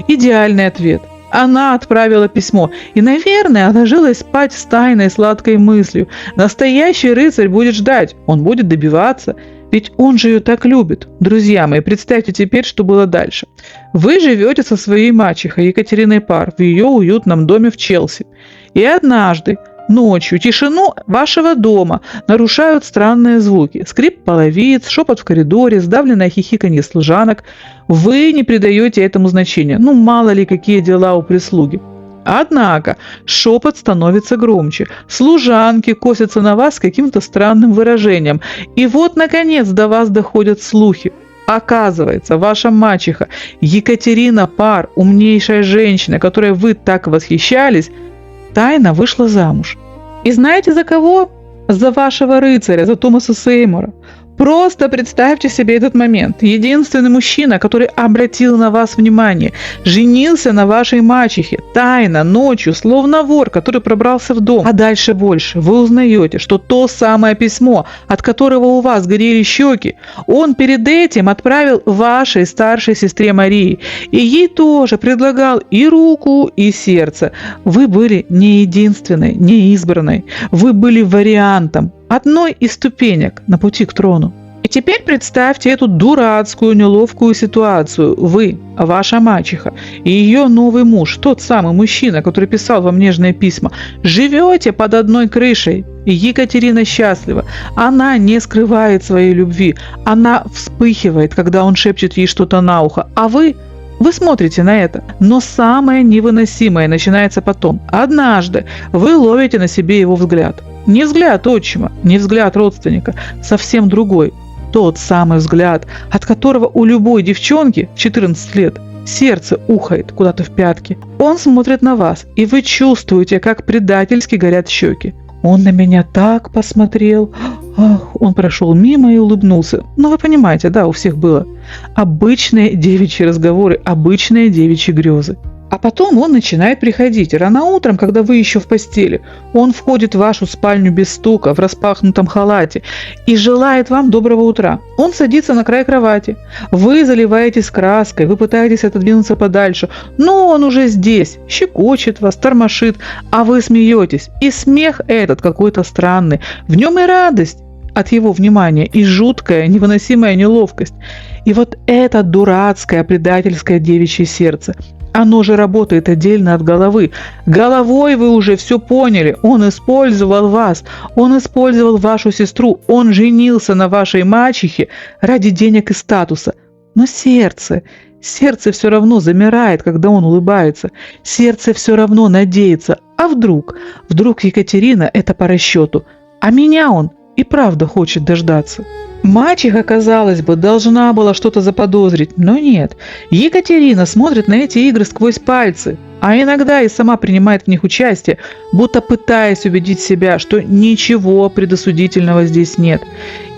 Идеальный ответ. Она отправила письмо и, наверное, ложилась спать с тайной сладкой мыслью. Настоящий рыцарь будет ждать, он будет добиваться. Ведь он же ее так любит. Друзья мои, представьте теперь, что было дальше. Вы живете со своей мачехой Екатериной Пар в ее уютном доме в Челси. И однажды, ночью, тишину вашего дома нарушают странные звуки. Скрип половиц, шепот в коридоре, сдавленное хихиканье служанок. Вы не придаете этому значения. Мало ли, какие дела у прислуги. Однако шепот становится громче, служанки косятся на вас с каким-то странным выражением. И вот, наконец, до вас доходят слухи. Оказывается, ваша мачеха Екатерина Пар, умнейшая женщина, которой вы так восхищались, тайно вышла замуж. И знаете за кого? За вашего рыцаря, за Томаса Сеймура. Просто представьте себе этот момент. Единственный мужчина, который обратил на вас внимание, женился на вашей мачехе, тайно, ночью, словно вор, который пробрался в дом. А дальше больше. Вы узнаете, что то самое письмо, от которого у вас горели щеки, он перед этим отправил вашей старшей сестре Марии. И ей тоже предлагал и руку, и сердце. Вы были не единственной, не избранной. Вы были вариантом, одной из ступенек на пути к трону. И теперь представьте эту дурацкую, неловкую ситуацию. Вы, ваша мачеха и ее новый муж, тот самый мужчина, который писал вам нежные письма, живете под одной крышей. И Екатерина счастлива. Она не скрывает своей любви. Она вспыхивает, когда он шепчет ей что-то на ухо. А вы смотрите на это. Но самое невыносимое начинается потом. Однажды вы ловите на себе его взгляд. Не взгляд отчима, не взгляд родственника, совсем другой. Тот самый взгляд, от которого у любой девчонки в 14 лет сердце ухает куда-то в пятки. Он смотрит на вас, и вы чувствуете, как предательски горят щеки. Он на меня так посмотрел. Он прошел мимо и улыбнулся. Вы понимаете, да, у всех было. Обычные девичьи разговоры, обычные девичьи грезы. А потом он начинает приходить. Рано утром, когда вы еще в постели, он входит в вашу спальню без стука, в распахнутом халате и желает вам доброго утра. Он садится на край кровати. Вы заливаетесь краской, вы пытаетесь отодвинуться подальше, но он уже здесь, щекочет вас, тормошит, а вы смеетесь. И смех этот какой-то странный. В нем и радость от его внимания, и жуткая, невыносимая неловкость. И вот это дурацкое предательское девичье сердце. Оно же работает отдельно от головы. Головой вы уже все поняли. Он использовал вас. Он использовал вашу сестру. Он женился на вашей мачехе ради денег и статуса. Но сердце все равно замирает, когда он улыбается. Сердце все равно надеется. А вдруг Екатерина это по расчету. А меня он и правда хочет дождаться. Мачеха, казалось бы, должна была что-то заподозрить, но нет. Екатерина смотрит на эти игры сквозь пальцы, а иногда и сама принимает в них участие, будто пытаясь убедить себя, что ничего предосудительного здесь нет.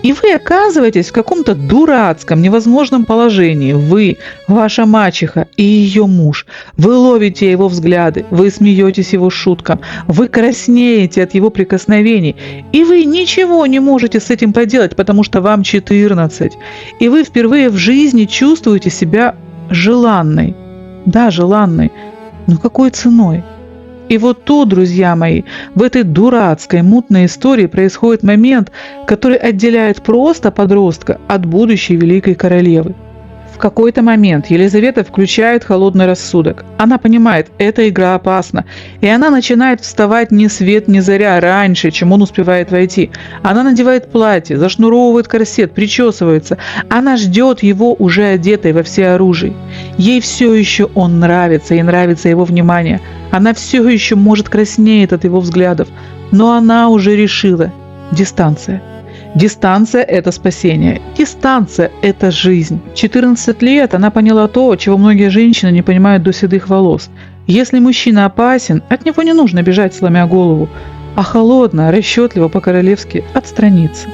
И вы оказываетесь в каком-то дурацком, невозможном положении. Вы, ваша мачеха и ее муж. Вы ловите его взгляды, вы смеетесь его шуткам, вы краснеете от его прикосновений. И вы ничего не можете с этим поделать, потому что вам 14. И вы впервые в жизни чувствуете себя желанной. Да, желанной. Но какой ценой? И вот тут, друзья мои, в этой дурацкой, мутной истории происходит момент, который отделяет просто подростка от будущей великой королевы. В какой-то момент Елизавета включает холодный рассудок. Она понимает, эта игра опасна, и она начинает вставать ни свет ни заря раньше, чем он успевает войти. Она надевает платье, зашнуровывает корсет, причесывается. Она ждет его уже одетой во всеоружии. Ей все еще он нравится, ей нравится его внимание. Она все еще, может, краснеет от его взглядов, но она уже решила – дистанция. Дистанция – это спасение. Дистанция – это жизнь. В 14 лет она поняла то, чего многие женщины не понимают до седых волос. Если мужчина опасен, от него не нужно бежать, сломя голову, а холодно, расчетливо, по-королевски отстраниться.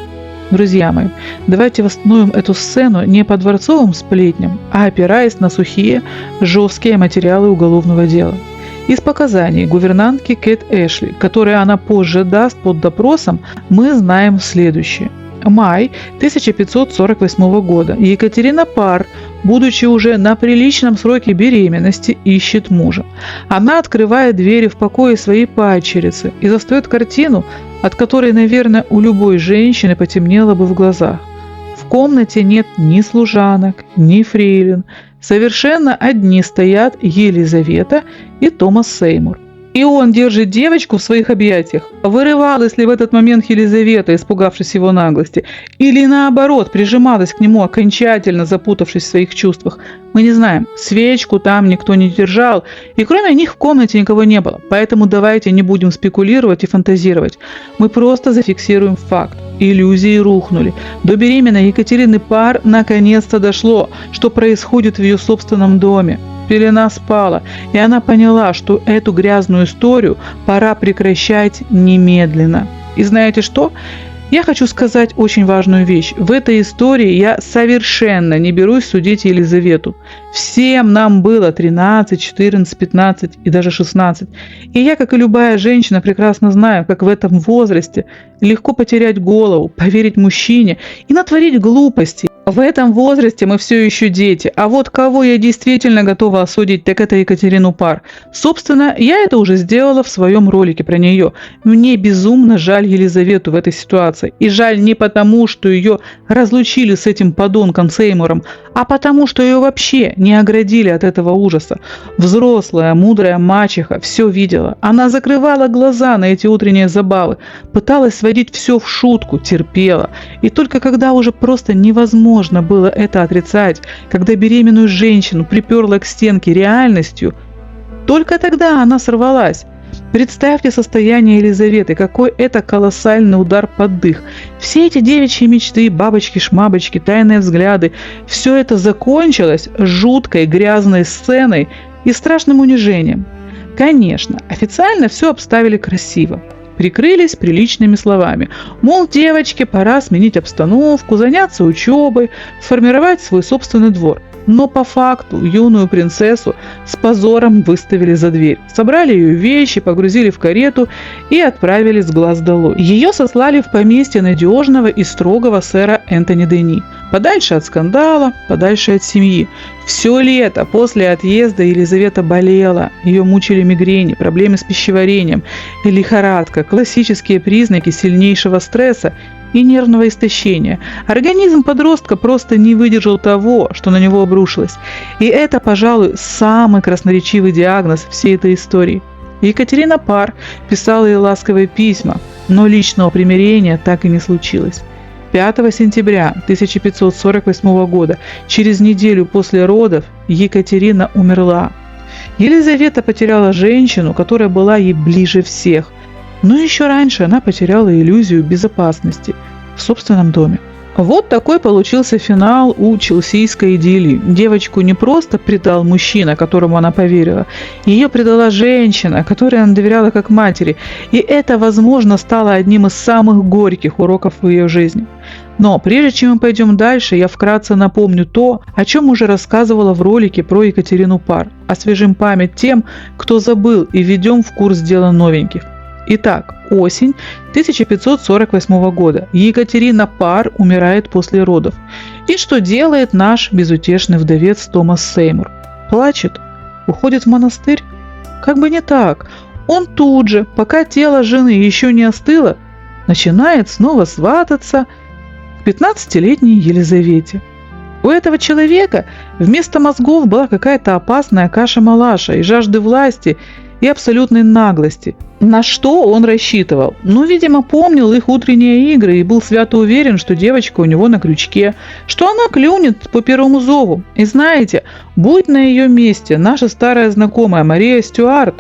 Друзья мои, давайте восстановим эту сцену не по дворцовым сплетням, а опираясь на сухие, жесткие материалы уголовного дела. Из показаний гувернантки Кэт Эшли, которые она позже даст под допросом, мы знаем следующее. Май 1548 года. Екатерина Парр, будучи уже на приличном сроке беременности, ищет мужа. Она открывает двери в покое своей падчерицы и застает картину, от которой, наверное, у любой женщины потемнело бы в глазах. В комнате нет ни служанок, ни фрейлин. Совершенно одни стоят Елизавета и Томас Сеймур. И он держит девочку в своих объятиях. Вырывалась ли в этот момент Елизавета, испугавшись его наглости, или наоборот прижималась к нему, окончательно запутавшись в своих чувствах, мы не знаем. Свечку там никто не держал, и кроме них в комнате никого не было. Поэтому давайте не будем спекулировать и фантазировать. Мы просто зафиксируем факт. Иллюзии рухнули. До беременной Екатерины Парр наконец-то дошло, что происходит в ее собственном доме. Пелена спала, и она поняла, что эту грязную историю пора прекращать немедленно. И знаете что? Я хочу сказать очень важную вещь. В этой истории я совершенно не берусь судить Елизавету. Всем нам было 13, 14, 15 и даже 16. И я, как и любая женщина, прекрасно знаю, как в этом возрасте легко потерять голову, поверить мужчине и натворить глупостей. В этом возрасте мы все еще дети, а вот кого я действительно готова осудить, так это Екатерину Парр. Собственно, я это уже сделала в своем ролике про нее. Мне безумно жаль Елизавету в этой ситуации. И жаль не потому, что ее разлучили с этим подонком Сеймуром, а потому, что ее вообще не оградили от этого ужаса. Взрослая, мудрая мачеха все видела. Она закрывала глаза на эти утренние забавы, пыталась сводить все в шутку, терпела. И только когда уже просто невозможно было это отрицать, когда беременную женщину приперла к стенке реальностью, только тогда она сорвалась. Представьте состояние Елизаветы, какой это колоссальный удар под дых. Все эти девичьи мечты, бабочки-шмабочки, тайные взгляды, все это закончилось жуткой грязной сценой и страшным унижением. Конечно, официально все обставили красиво. Прикрылись приличными словами. Мол, девочке пора сменить обстановку, заняться учебой, сформировать свой собственный двор. Но по факту юную принцессу с позором выставили за дверь. Собрали ее вещи, погрузили в карету и отправили с глаз долой. Ее сослали в поместье надежного и строгого сэра Энтони Дени. Подальше от скандала, подальше от семьи. Все лето после отъезда Елизавета болела. Ее мучили мигрени, проблемы с пищеварением, лихорадка, классические признаки сильнейшего стресса и нервного истощения. Организм подростка просто не выдержал того, что на него обрушилось. И это, пожалуй, самый красноречивый диагноз всей этой истории. Екатерина Парр писала ей ласковые письма, но личного примирения так и не случилось. 5 сентября 1548 года, через неделю после родов, Екатерина умерла. Елизавета потеряла женщину, которая была ей ближе всех. Но еще раньше она потеряла иллюзию безопасности в собственном доме. Вот такой получился финал у челсийской идиллии. Девочку не просто предал мужчина, которому она поверила. Ее предала женщина, которой она доверяла как матери. И это, возможно, стало одним из самых горьких уроков в ее жизни. Но прежде чем мы пойдем дальше, я вкратце напомню то, о чем уже рассказывала в ролике про Екатерину Парр. Освежим память тем, кто забыл, и введем в курс дела новеньких. Итак, осень 1548 года. Екатерина Парр умирает после родов. И что делает наш безутешный вдовец Томас Сеймур? Плачет? Уходит в монастырь? Как бы не так. он тут же, пока тело жены еще не остыло, начинает снова свататься к 15-летней Елизавете. У этого человека вместо мозгов была какая-то опасная каша-малаша и жажды власти, и абсолютной наглости. На что он рассчитывал? Видимо, помнил их утренние игры и был свято уверен, что девочка у него на крючке, что она клюнет по первому зову. И знаете, будь на ее месте наша старая знакомая Мария Стюарт,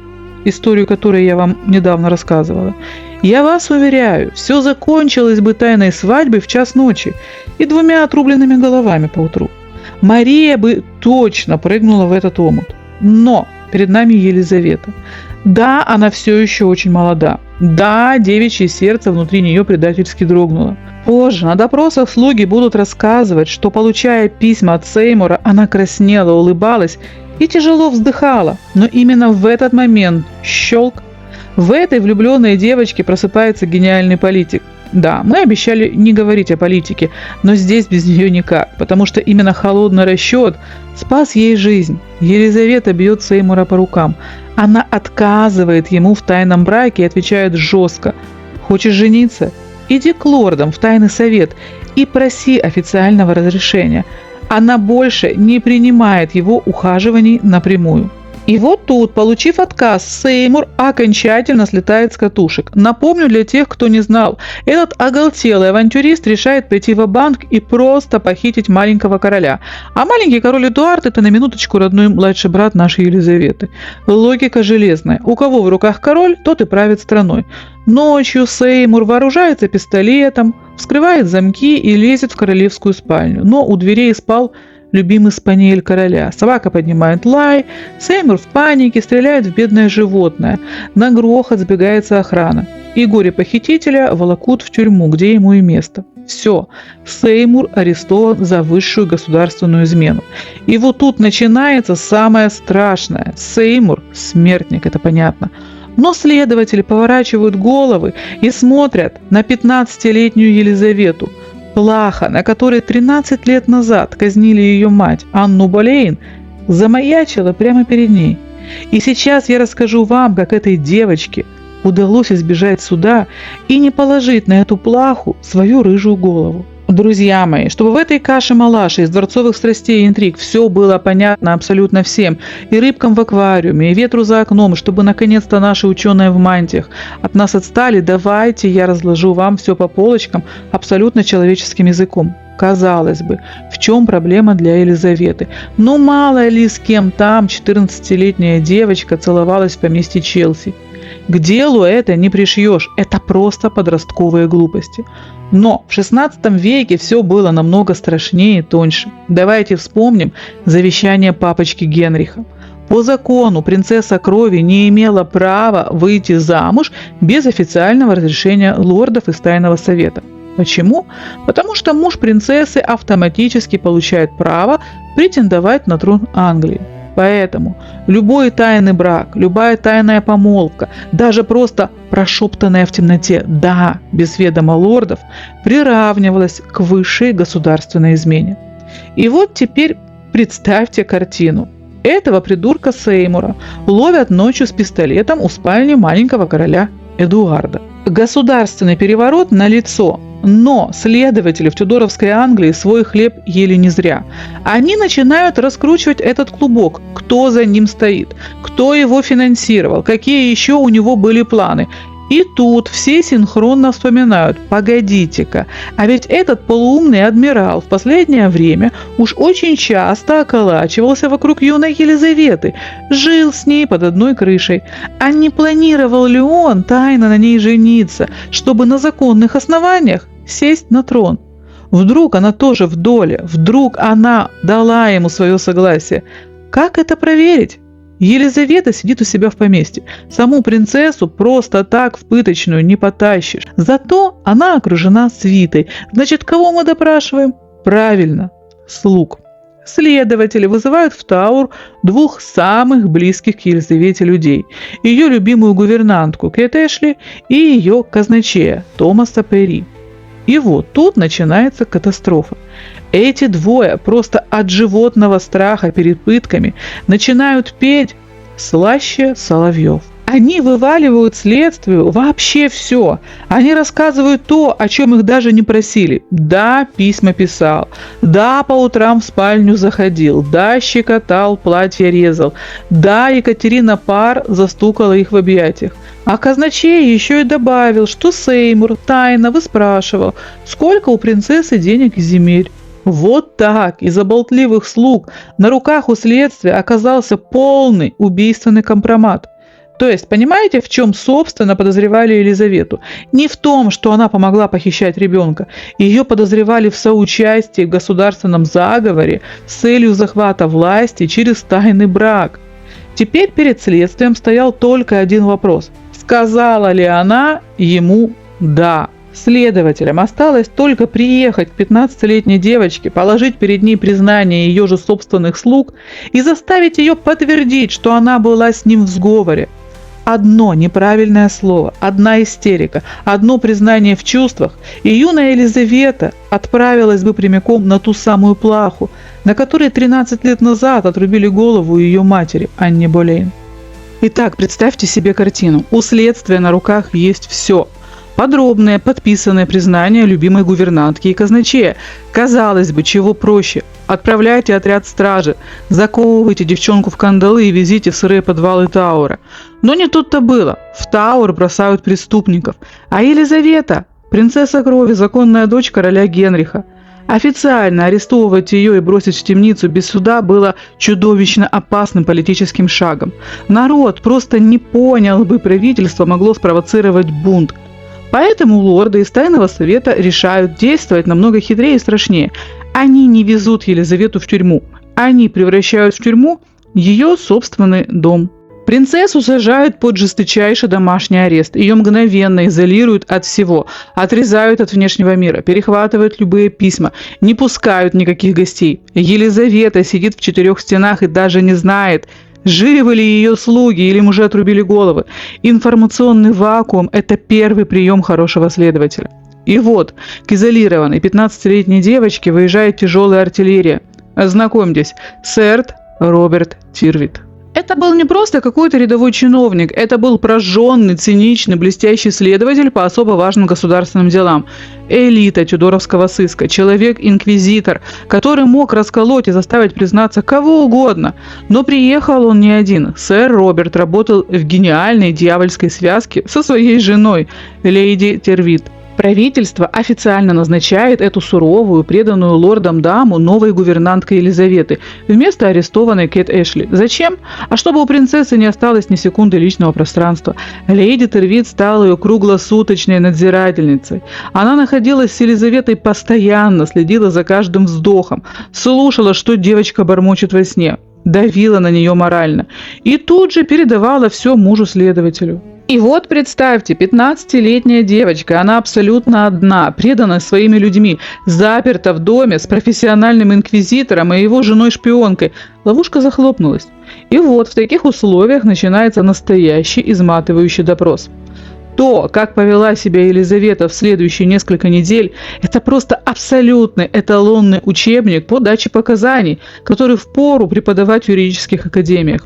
историю которой я вам недавно рассказывала, я вас уверяю, все закончилось бы тайной свадьбой в час ночи и 2 отрубленными головами поутру. Мария бы точно прыгнула в этот омут. Но перед нами Елизавета. Да, она все еще очень молода. Да, девичье сердце внутри нее предательски дрогнуло. Позже на допросах слуги будут рассказывать, что, получая письма от Сеймура, она краснела, улыбалась и тяжело вздыхала. Но именно в этот момент щелк. В этой влюбленной девочке просыпается гениальный политик. Да, мы обещали не говорить о политике, но здесь без нее никак, потому что именно холодный расчет спас ей жизнь. Елизавета бьет Сеймура по рукам. Она отказывает ему в тайном браке и отвечает жестко: «Хочешь жениться? Иди к лордам в тайный совет и проси официального разрешения». Она больше не принимает его ухаживаний напрямую. И вот тут, получив отказ, Сеймур окончательно слетает с катушек. Напомню для тех, кто не знал, этот оголтелый авантюрист решает пойти ва-банк и просто похитить маленького короля. А маленький король Эдуард – это на минуточку родной младший брат нашей Елизаветы. Логика железная. У кого в руках король, тот и правит страной. Ночью Сеймур вооружается пистолетом, вскрывает замки и лезет в королевскую спальню. Но у дверей спал любимый спаниель короля. Собака поднимает лай, Сеймур в панике стреляет в бедное животное. На грохот сбегается охрана. И горе-похитителя волокут в тюрьму, где ему и место. Все, Сеймур арестован за высшую государственную измену. И вот тут начинается самое страшное. Сеймур – смертник, это понятно. Но следователи поворачивают головы и смотрят на 15-летнюю Елизавету. Плаха, на которой 13 лет назад казнили ее мать, Анну Болейн, замаячила прямо перед ней. И сейчас я расскажу вам, как этой девочке удалось избежать суда и не положить на эту плаху свою рыжую голову. Друзья мои, чтобы в этой каше-малаше из дворцовых страстей и интриг все было понятно абсолютно всем, и рыбкам в аквариуме, и ветру за окном, чтобы наконец-то наши ученые в мантиях от нас отстали, давайте я разложу вам все по полочкам абсолютно человеческим языком. Казалось бы, в чем проблема для Елизаветы? Ну мало ли с кем там 14-летняя девочка целовалась в поместье Челси. К делу это не пришьешь, это просто подростковые глупости. Но в XVI веке все было намного страшнее и тоньше. Давайте вспомним завещание папочки Генриха. По закону принцесса крови не имела права выйти замуж без официального разрешения лордов из тайного совета. Почему? Потому что муж принцессы автоматически получает право претендовать на трон Англии. Поэтому любой тайный брак, любая тайная помолвка, даже просто прошептанная в темноте «да» без ведома лордов, приравнивалась к высшей государственной измене. И вот теперь представьте картину. Этого придурка Сеймура ловят ночью с пистолетом у спальни маленького короля Эдуарда. Государственный переворот налицо. Но следователи в Тюдоровской Англии свой хлеб ели не зря. Они начинают раскручивать этот клубок, кто за ним стоит, кто его финансировал, какие еще у него были планы. И тут все синхронно вспоминают: погодите-ка, а ведь этот полуумный адмирал в последнее время уж очень часто околачивался вокруг юной Елизаветы, жил с ней под одной крышей. А не планировал ли он тайно на ней жениться, чтобы на законных основаниях сесть на трон? Вдруг она тоже в доле, вдруг она дала ему свое согласие. Как это проверить? Елизавета сидит у себя в поместье. Саму принцессу просто так в пыточную не потащишь. Зато она окружена свитой. Значит, кого мы допрашиваем? Правильно, слуг. Следователи вызывают в Тауэр двух самых близких к Елизавете людей. Ее любимую гувернантку Кэт Эшли и ее казначея Томаса Перри. И вот тут начинается катастрофа. Эти двое просто от животного страха перед пытками начинают петь слаще соловьев. Они вываливают следствию вообще все. Они рассказывают то, о чем их даже не просили. Да, письма писал. Да, по утрам в спальню заходил. Да, щекотал, платье резал. Да, Екатерина Пар застукала их в объятиях. А казначей еще и добавил, что Сеймур тайно выспрашивал, сколько у принцессы денег и земель. Вот так из-за болтливых слуг на руках у следствия оказался полный убийственный компромат. То есть, понимаете, в чем, собственно, подозревали Елизавету? Не в том, что она помогла похищать ребенка. Ее подозревали в соучастии в государственном заговоре с целью захвата власти через тайный брак. Теперь перед следствием стоял только один вопрос. Сказала ли она ему «да»? Следователям осталось только приехать к 15-летней девочке, положить перед ней признание ее же собственных слуг и заставить ее подтвердить, что она была с ним в сговоре. Одно неправильное слово, одна истерика, одно признание в чувствах, и юная Елизавета отправилась бы прямиком на ту самую плаху, на которой 13 лет назад отрубили голову ее матери, Анне Болейн. Итак, представьте себе картину. У следствия на руках есть все. Подробное, подписанное признание любимой гувернантки и казначея. Казалось бы, чего проще. Отправляйте отряд стражи, заковывайте девчонку в кандалы и везите в сырые подвалы Тауэра. Но не тут-то было. В Тауэр бросают преступников. А Елизавета, принцесса крови, законная дочь короля Генриха. Официально арестовывать ее и бросить в темницу без суда было чудовищно опасным политическим шагом. Народ просто не понял бы, правительство могло спровоцировать бунт. Поэтому лорды из Тайного совета решают действовать намного хитрее и страшнее. Они не везут Елизавету в тюрьму. Они превращают в тюрьму ее собственный дом. Принцессу сажают под жесточайший домашний арест. Ее мгновенно изолируют от всего. Отрезают от внешнего мира. Перехватывают любые письма. Не пускают никаких гостей. Елизавета сидит в 4 стенах и даже не знает, живы ли ее слуги или им уже отрубили головы. Информационный вакуум – это первый прием хорошего следователя. И вот, к изолированной 15-летней девочке выезжает тяжелая артиллерия. Знакомьтесь, сэр Роберт Тирвит. Это был не просто какой-то рядовой чиновник, это был прожженный, циничный, блестящий следователь по особо важным государственным делам. Элита тюдоровского сыска, человек-инквизитор, который мог расколоть и заставить признаться кого угодно. Но приехал он не один. Сэр Роберт работал в гениальной дьявольской связке со своей женой, леди Тирвит. Правительство официально назначает эту суровую, преданную лордам даму новой гувернанткой Елизаветы вместо арестованной Кэт Эшли. Зачем? А чтобы у принцессы не осталось ни секунды личного пространства. Леди Тирвит стала ее круглосуточной надзирательницей. Она находилась с Елизаветой постоянно, следила за каждым вздохом, слушала, что девочка бормочет во сне, давила на нее морально и тут же передавала все мужу-следователю. И вот представьте, 15-летняя девочка, она абсолютно одна, предана своими людьми, заперта в доме с профессиональным инквизитором и его женой-шпионкой. Ловушка захлопнулась. И вот в таких условиях начинается настоящий изматывающий допрос. То, как повела себя Елизавета в следующие несколько недель, это просто абсолютный эталонный учебник по даче показаний, который впору преподавать в юридических академиях.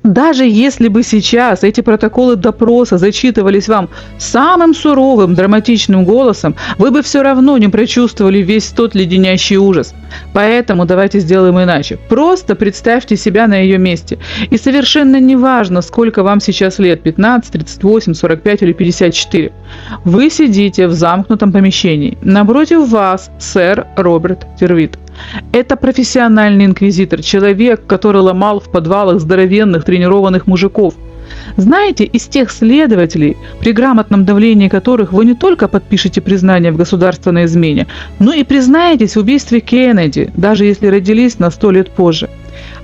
Даже если бы сейчас эти протоколы допроса зачитывались вам самым суровым драматичным голосом, вы бы все равно не прочувствовали весь тот леденящий ужас. Поэтому давайте сделаем иначе. Просто представьте себя на ее месте. И совершенно не важно, сколько вам сейчас лет, 15, 38, 45 или 54. Вы сидите в замкнутом помещении. Напротив вас сэр Роберт Тирвит. Это профессиональный инквизитор, человек, который ломал в подвалах здоровенных тренированных мужиков. Знаете, из тех следователей, при грамотном давлении которых вы не только подпишете признание в государственной измене, но и признаетесь в убийстве Кеннеди, даже если родились на 100 лет позже.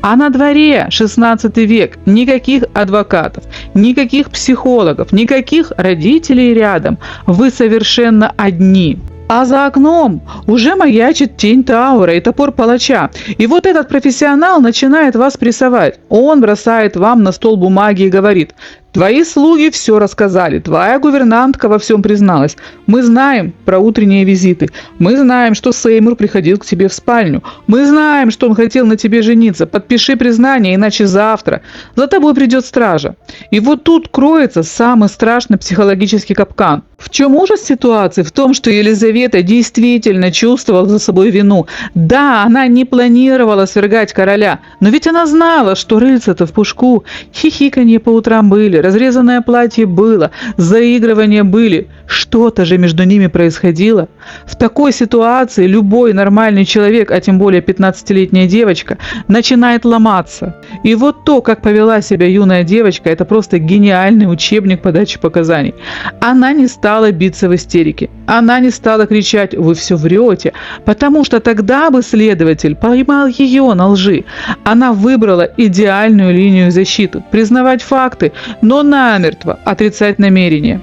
А на дворе 16 век, никаких адвокатов, никаких психологов, никаких родителей рядом. Вы совершенно одни. А за окном уже маячит тень Тауэра и топор палача. И вот этот профессионал начинает вас прессовать. Он бросает вам на стол бумаги и говорит: Твои слуги все рассказали, твоя гувернантка во всем призналась. Мы знаем про утренние визиты, мы знаем, что Сеймур приходил к тебе в спальню, мы знаем, что он хотел на тебе жениться. Подпиши признание, иначе завтра за тобой придет стража. И вот тут кроется самый страшный психологический капкан. В чем ужас ситуации? В том, что Елизавета действительно чувствовала за собой вину. Да, она не планировала свергать короля, но ведь она знала, что рыльца-то в пушку. Хихиканье по утрам были, разрезанное платье было, заигрывания были. Что-то же между ними происходило. В такой ситуации любой нормальный человек, а тем более 15-летняя девочка, начинает ломаться. И вот то, как повела себя юная девочка, это просто гениальный учебник по даче показаний. Она не стала биться в истерике. Она не стала кричать: «Вы все врете», потому что тогда бы следователь поймал ее на лжи. Она выбрала идеальную линию защиты – признавать факты, но намертво отрицать намерения.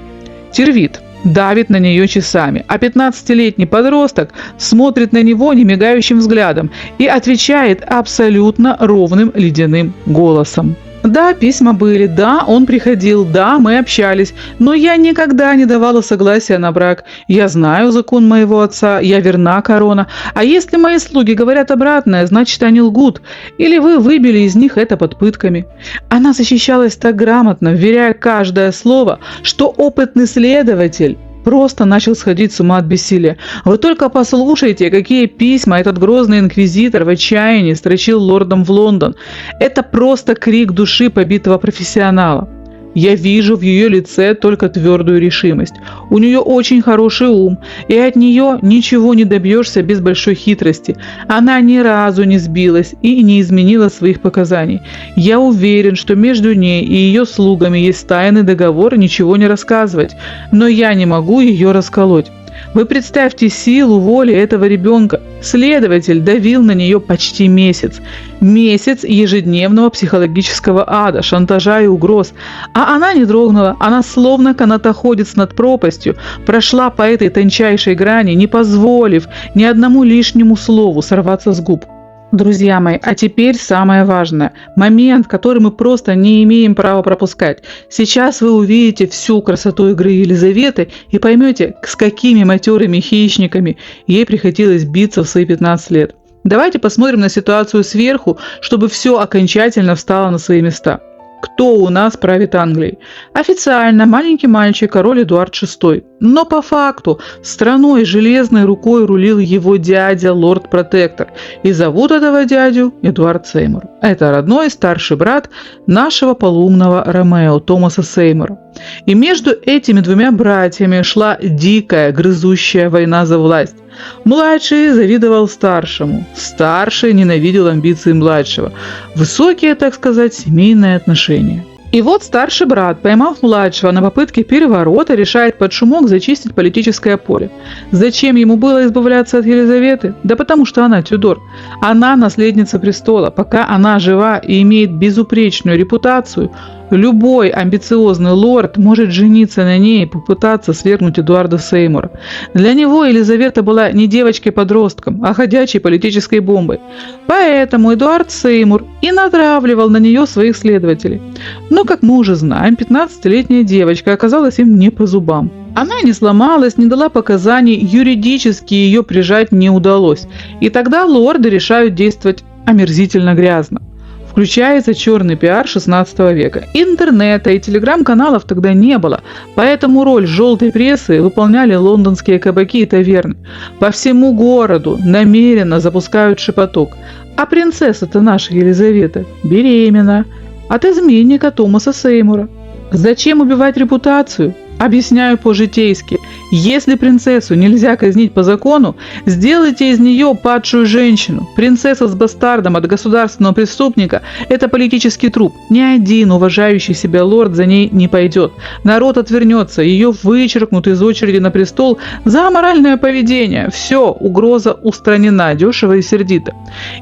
Тервит давит на нее часами, а 15-летний подросток смотрит на него немигающим взглядом и отвечает абсолютно ровным ледяным голосом. Да, письма были, да, он приходил, да, мы общались, но я никогда не давала согласия на брак. Я знаю закон моего отца, я верна корона. А если мои слуги говорят обратное, значит, они лгут. Или вы выбили из них это под пытками. Она защищалась так грамотно, вверяя каждое слово, что опытный следователь просто начал сходить с ума от бессилия. Вы только послушайте, какие письма этот грозный инквизитор в отчаянии строчил лордам в Лондон. Это просто крик души побитого профессионала. Я вижу в ее лице только твердую решимость. У нее очень хороший ум, и от нее ничего не добьешься без большой хитрости. Она ни разу не сбилась и не изменила своих показаний. Я уверен, что между ней и ее слугами есть тайный договор ничего не рассказывать, но я не могу ее расколоть. Вы представьте силу воли этого ребенка. Следователь давил на нее почти месяц. Месяц ежедневного психологического ада, шантажа и угроз. А она не дрогнула. Она словно канатоходец над пропастью прошла по этой тончайшей грани, не позволив ни одному лишнему слову сорваться с губ. Друзья мои, а теперь самое важное. Момент, который мы просто не имеем права пропускать. Сейчас вы увидите всю красоту игры Елизаветы и поймете, с какими матерыми хищниками ей приходилось биться в свои 15 лет. Давайте посмотрим на ситуацию сверху, чтобы все окончательно встало на свои места. Кто у нас правит Англией? Официально маленький мальчик, король Эдуард VI. Но по факту страной железной рукой рулил его дядя, лорд-протектор. И зовут этого дядю Эдуард Сеймур. Это родной старший брат нашего полуумного Ромео, Томаса Сеймура. И между этими двумя братьями шла дикая, грызущая война за власть. Младший завидовал старшему, старший ненавидел амбиции младшего. Высокие, так сказать, семейные отношения. И вот старший брат, поймав младшего на попытке переворота, решает под шумок зачистить политическое поле. Зачем ему было избавляться от Елизаветы? Да потому что она Тюдор. Она наследница престола. Пока она жива и имеет безупречную репутацию, любой амбициозный лорд может жениться на ней и попытаться свергнуть Эдуарда Сеймура. Для него Елизавета была не девочкой-подростком, а ходячей политической бомбой. Поэтому Эдуард Сеймур и натравливал на нее своих следователей. Но, как мы уже знаем, 15-летняя девочка оказалась им не по зубам. Она не сломалась, не дала показаний, юридически ее прижать не удалось. И тогда лорды решают действовать омерзительно грязно. Включается черный пиар 16 века. Интернета и телеграм-каналов тогда не было, поэтому роль желтой прессы выполняли лондонские кабаки и таверны. По всему городу намеренно запускают шепоток. А принцесса-то наша Елизавета беременна от изменника Томаса Сеймура. Зачем убивать репутацию? Объясняю по-житейски. Если принцессу нельзя казнить по закону, сделайте из нее падшую женщину. Принцесса с бастардом от государственного преступника – это политический труп. Ни один уважающий себя лорд за ней не пойдет. Народ отвернется, ее вычеркнут из очереди на престол за аморальное поведение. Все, угроза устранена, дешево и сердито.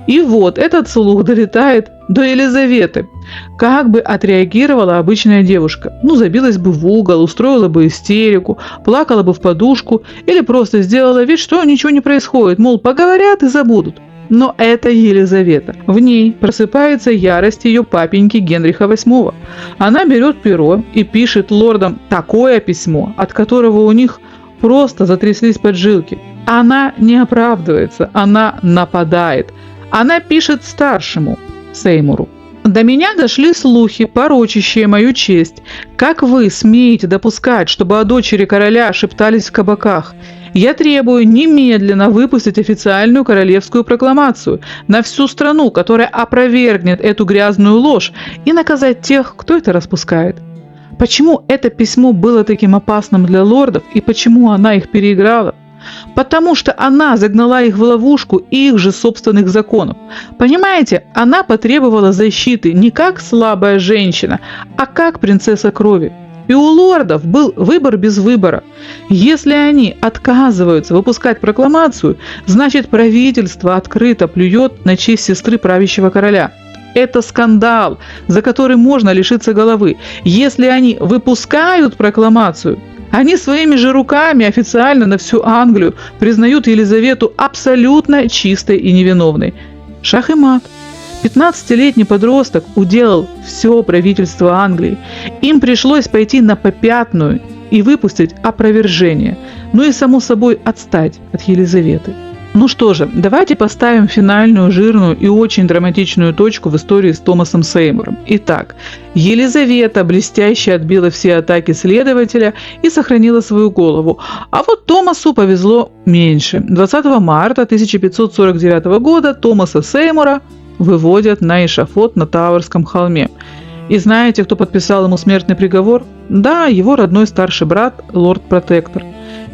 И вот этот слух долетает до Елизаветы. Как бы отреагировала обычная девушка? Забилась бы в угол, устроила бы истерику, плакала бы в подушку или просто сделала вид, что ничего не происходит, мол, поговорят и забудут. Но это Елизавета. В ней просыпается ярость ее папеньки Генриха VIII. Она берет перо и пишет лордам такое письмо, от которого у них просто затряслись поджилки. Она не оправдывается, она нападает. Она пишет старшему, Сеймуру. До меня дошли слухи, порочащие мою честь. Как вы смеете допускать, чтобы о дочери короля шептались в кабаках? Я требую немедленно выпустить официальную королевскую прокламацию на всю страну, которая опровергнет эту грязную ложь, и наказать тех, кто это распускает. Почему это письмо было таким опасным для лордов и почему она их переиграла? Потому что она загнала их в ловушку их же собственных законов. Понимаете, она потребовала защиты не как слабая женщина, а как принцесса крови. И у лордов был выбор без выбора. Если они отказываются выпускать прокламацию, значит правительство открыто плюет на честь сестры правящего короля. Это скандал, за который можно лишиться головы. Если они выпускают прокламацию, они своими же руками официально на всю Англию признают Елизавету абсолютно чистой и невиновной. Шах и мат. 15-летний подросток уделал все правительство Англии. Им пришлось пойти на попятную и выпустить опровержение. Ну и, само собой, отстать от Елизаветы. Ну что же, давайте поставим финальную, жирную и очень драматичную точку в истории с Томасом Сеймуром. Итак, Елизавета блестяще отбила все атаки следователя и сохранила свою голову. А вот Томасу повезло меньше. 20 марта 1549 года Томаса Сеймура выводят на эшафот на Тауэрском холме. И знаете, кто подписал ему смертный приговор? Да, его родной старший брат, лорд-протектор.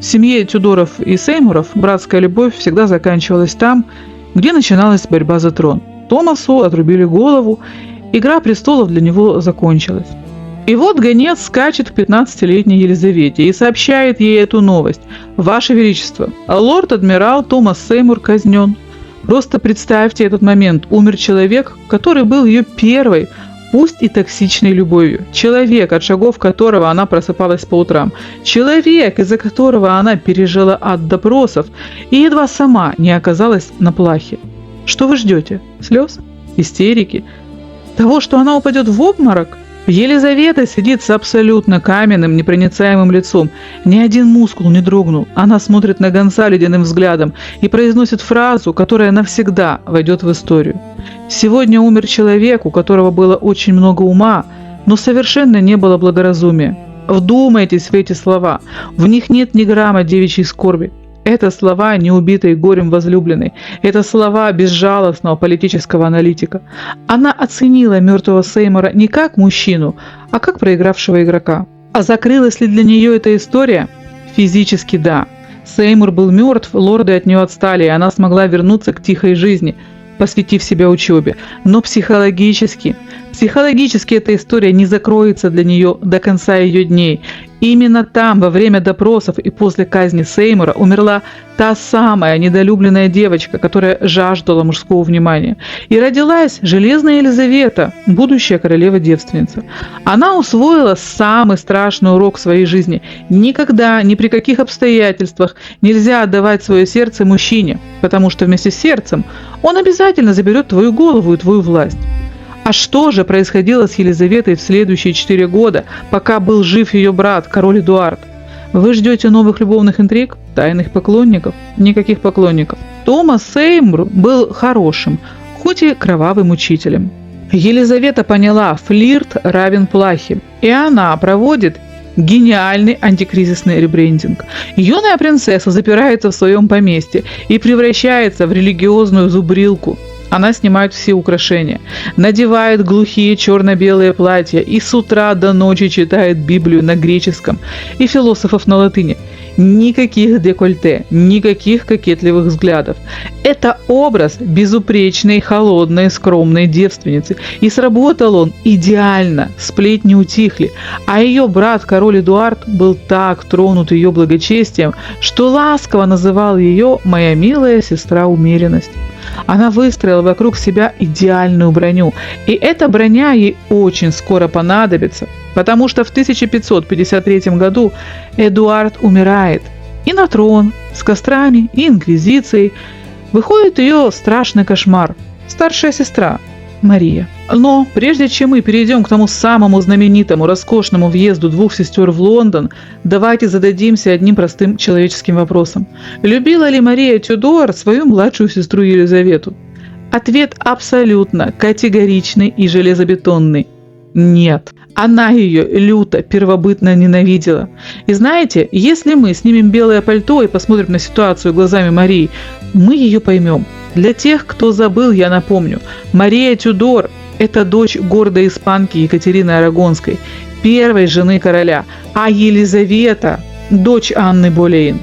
В семье Тюдоров и Сеймуров братская любовь всегда заканчивалась там, где начиналась борьба за трон. Томасу отрубили голову, игра престолов для него закончилась. И вот гонец скачет к 15-летней Елизавете и сообщает ей эту новость. «Ваше Величество, лорд-адмирал Томас Сеймур казнен». Просто представьте этот момент. Умер человек, который был ее первой, пусть и токсичной любовью. Человек, от шагов которого она просыпалась по утрам. Человек, из-за которого она пережила ад допросов и едва сама не оказалась на плахе. Что вы ждете? Слез? Истерики? Того, что она упадет в обморок? Елизавета сидит с абсолютно каменным, непроницаемым лицом. Ни один мускул не дрогнул. Она смотрит на гонца ледяным взглядом и произносит фразу, которая навсегда войдет в историю. Сегодня умер человек, у которого было очень много ума, но совершенно не было благоразумия. Вдумайтесь в эти слова. В них нет ни грамма девичьей скорби. Это слова неубитой горем возлюбленной. Это слова безжалостного политического аналитика. Она оценила мертвого Сеймура не как мужчину, а как проигравшего игрока. А закрылась ли для нее эта история? Физически да. Сеймур был мертв, лорды от нее отстали, и она смогла вернуться к тихой жизни, посвятив себя учебе. Но психологически эта история не закроется для нее до конца ее дней. Именно там, во время допросов и после казни Сеймура, умерла та самая недолюбленная девочка, которая жаждала мужского внимания. И родилась Железная Елизавета, будущая королева-девственница. Она усвоила самый страшный урок в своей жизни. Никогда, ни при каких обстоятельствах нельзя отдавать свое сердце мужчине, потому что вместе с сердцем он обязательно заберет твою голову и твою власть. А что же происходило с Елизаветой в следующие 4 года, пока был жив ее брат, король Эдуард? Вы ждете новых любовных интриг? Тайных поклонников? Никаких поклонников. Томас Сеймур был хорошим, хоть и кровавым учителем. Елизавета поняла, флирт равен плахе, и она проводит гениальный антикризисный ребрендинг. Юная принцесса запирается в своем поместье и превращается в религиозную зубрилку. Она снимает все украшения, надевает глухие черно-белые платья и с утра до ночи читает Библию на греческом и философов на латыни. Никаких декольте, никаких кокетливых взглядов. Это образ безупречной, холодной, скромной девственницы. И сработал он идеально, сплетни утихли. А ее брат, король Эдуард, был так тронут ее благочестием, что ласково называл ее «моя милая сестра умеренность». Она выстроила вокруг себя идеальную броню, и эта броня ей очень скоро понадобится, потому что в 1553 году Эдуард умирает, и на трон с кострами и инквизицией Выходит ее страшный кошмар. Старшая сестра Мария. Но прежде чем мы перейдем к тому самому знаменитому, роскошному въезду двух сестер в Лондон, давайте зададимся одним простым человеческим вопросом. Любила ли Мария Тюдор свою младшую сестру Елизавету? Ответ абсолютно категоричный и железобетонный. Нет. Она ее люто, первобытно ненавидела. И знаете, если мы снимем белое пальто и посмотрим на ситуацию глазами Марии, мы ее поймем. Для тех, кто забыл, я напомню. Мария Тюдор – это дочь гордой испанки Екатерины Арагонской, первой жены короля, а Елизавета – дочь Анны Болейн.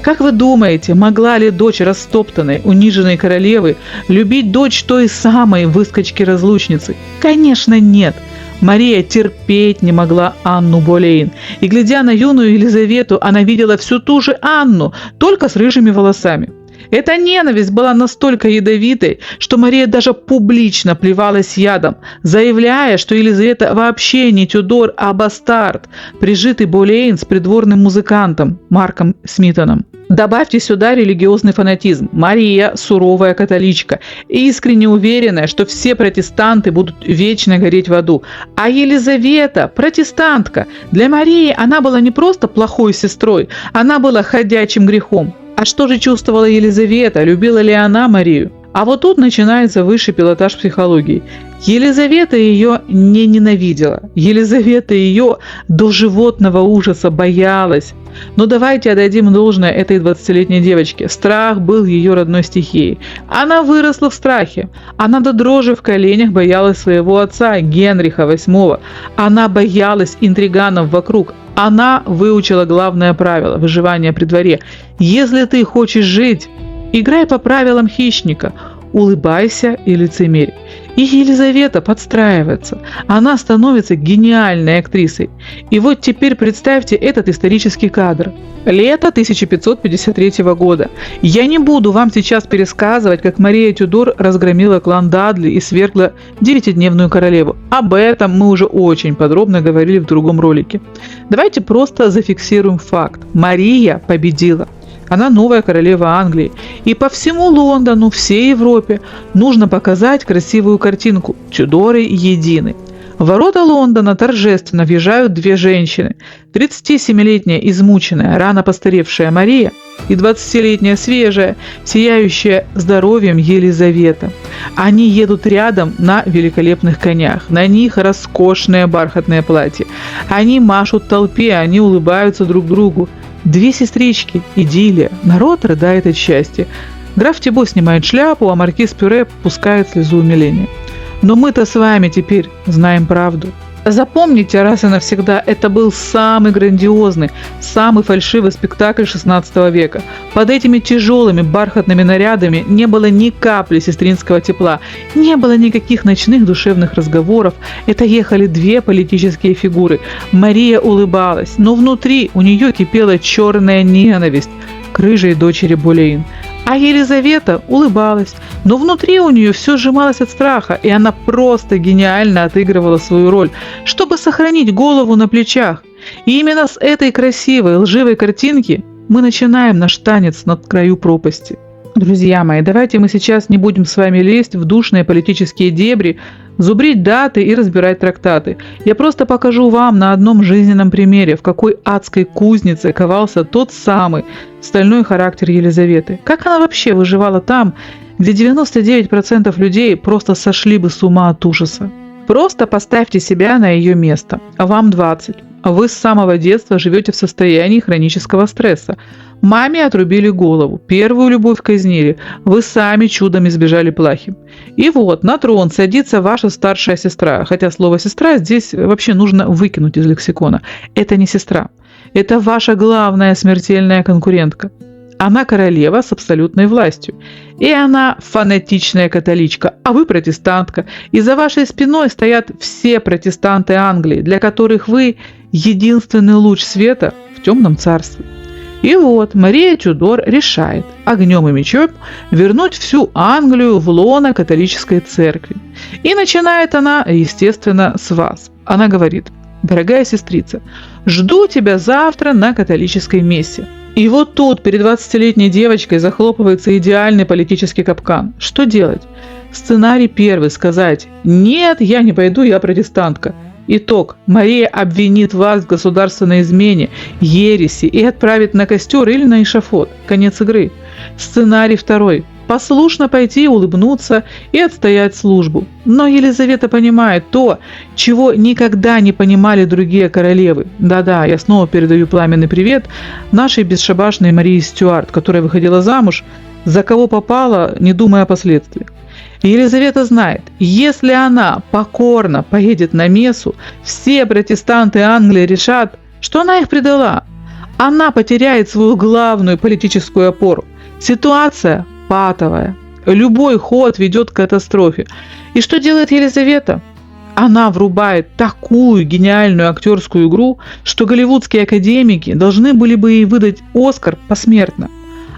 Как вы думаете, могла ли дочь растоптанной, униженной королевы любить дочь той самой выскочки-разлучницы? Конечно, нет. Мария терпеть не могла Анну Болейн. И, глядя на юную Елизавету, она видела всю ту же Анну, только с рыжими волосами. Эта ненависть была настолько ядовитой, что Мария даже публично плевалась ядом, заявляя, что Елизавета вообще не Тюдор, а бастард, прижитый Болейн с придворным музыкантом Марком Смитоном. Добавьте сюда религиозный фанатизм. Мария – суровая католичка, искренне уверенная, что все протестанты будут вечно гореть в аду. А Елизавета – протестантка. Для Марии она была не просто плохой сестрой, она была ходячим грехом. А что же чувствовала Елизавета? Любила ли она Марию? А вот тут начинается высший пилотаж психологии. Елизавета ее не ненавидела. Елизавета ее до животного ужаса боялась. Но давайте отдадим должное этой 20-летней девочке. Страх был ее родной стихией. Она выросла в страхе. Она до дрожи в коленях боялась своего отца, Генриха VIII. Она боялась интриганов вокруг. Она выучила главное правило выживания при дворе. Если ты хочешь жить, играй по правилам хищника, улыбайся и лицемерь. И Елизавета подстраивается. Она становится гениальной актрисой. И вот теперь представьте этот исторический кадр. Лето 1553 года. Я не буду вам сейчас пересказывать, как Мария Тюдор разгромила клан Дадли и свергла 9-дневную королеву. Об этом мы уже очень подробно говорили в другом ролике. Давайте просто зафиксируем факт. Мария победила. Она новая королева Англии. И по всему Лондону, всей Европе нужно показать красивую картинку. Тюдоры едины. В ворота Лондона торжественно въезжают две женщины. 37-летняя измученная, рано постаревшая Мария и 20-летняя свежая, сияющая здоровьем Елизавета. Они едут рядом на великолепных конях. На них роскошное бархатное платье. Они машут толпе, они улыбаются друг другу. Две сестрички, идиллия, народ рыдает от счастья. Граф Тибо снимает шляпу, а маркиз Пюре пускает слезу умиления. Но мы-то с вами теперь знаем правду. Запомните раз и навсегда, это был самый грандиозный, самый фальшивый спектакль 16 века. Под этими тяжелыми бархатными нарядами не было ни капли сестринского тепла, не было никаких ночных душевных разговоров. Это ехали две политические фигуры. Мария улыбалась, но внутри у нее кипела черная ненависть к рыжей дочери Болейн. А Елизавета улыбалась, но внутри у нее все сжималось от страха, и она просто гениально отыгрывала свою роль, чтобы сохранить голову на плечах. И именно с этой красивой, лживой картинки мы начинаем наш танец над краю пропасти. Друзья мои, давайте мы сейчас не будем с вами лезть в душные политические дебри, зубрить даты и разбирать трактаты. Я просто покажу вам на одном жизненном примере, в какой адской кузнице ковался тот самый стальной характер Елизаветы. Как она вообще выживала там, где 99% людей просто сошли бы с ума от ужаса. Просто поставьте себя на ее место. Вам 20. Вы с самого детства живете в состоянии хронического стресса. Маме отрубили голову, первую любовь казнили, вы сами чудом избежали плахи. И вот на трон садится ваша старшая сестра, хотя слово «сестра» здесь вообще нужно выкинуть из лексикона. Это не сестра, это ваша главная смертельная конкурентка. Она королева с абсолютной властью. И она фанатичная католичка, а вы протестантка. И за вашей спиной стоят все протестанты Англии, для которых вы единственный луч света в темном царстве. И вот Мария Тюдор решает огнем и мечом вернуть всю Англию в лоно католической церкви. И начинает она, естественно, с вас. Она говорит: «Дорогая сестрица, жду тебя завтра на католической мессе». И вот тут перед 20-летней девочкой захлопывается идеальный политический капкан. Что делать? Сценарий первый – сказать: «Нет, я не пойду, я протестантка». Итог: Мария обвинит вас в государственной измене, ереси и отправит на костер или на эшафот. Конец игры. Сценарий второй: послушно пойти, улыбнуться и отстоять службу. Но Елизавета понимает то, чего никогда не понимали другие королевы. Да-да, я снова передаю пламенный привет нашей бесшабашной Марии Стюарт, которая выходила замуж за кого попала, не думая о последствиях. Елизавета знает, если она покорно поедет на мессу, все протестанты Англии решат, что она их предала. Она потеряет свою главную политическую опору. Ситуация патовая. Любой ход ведет к катастрофе. И что делает Елизавета? Она врубает такую гениальную актерскую игру, что голливудские академики должны были бы ей выдать Оскар посмертно.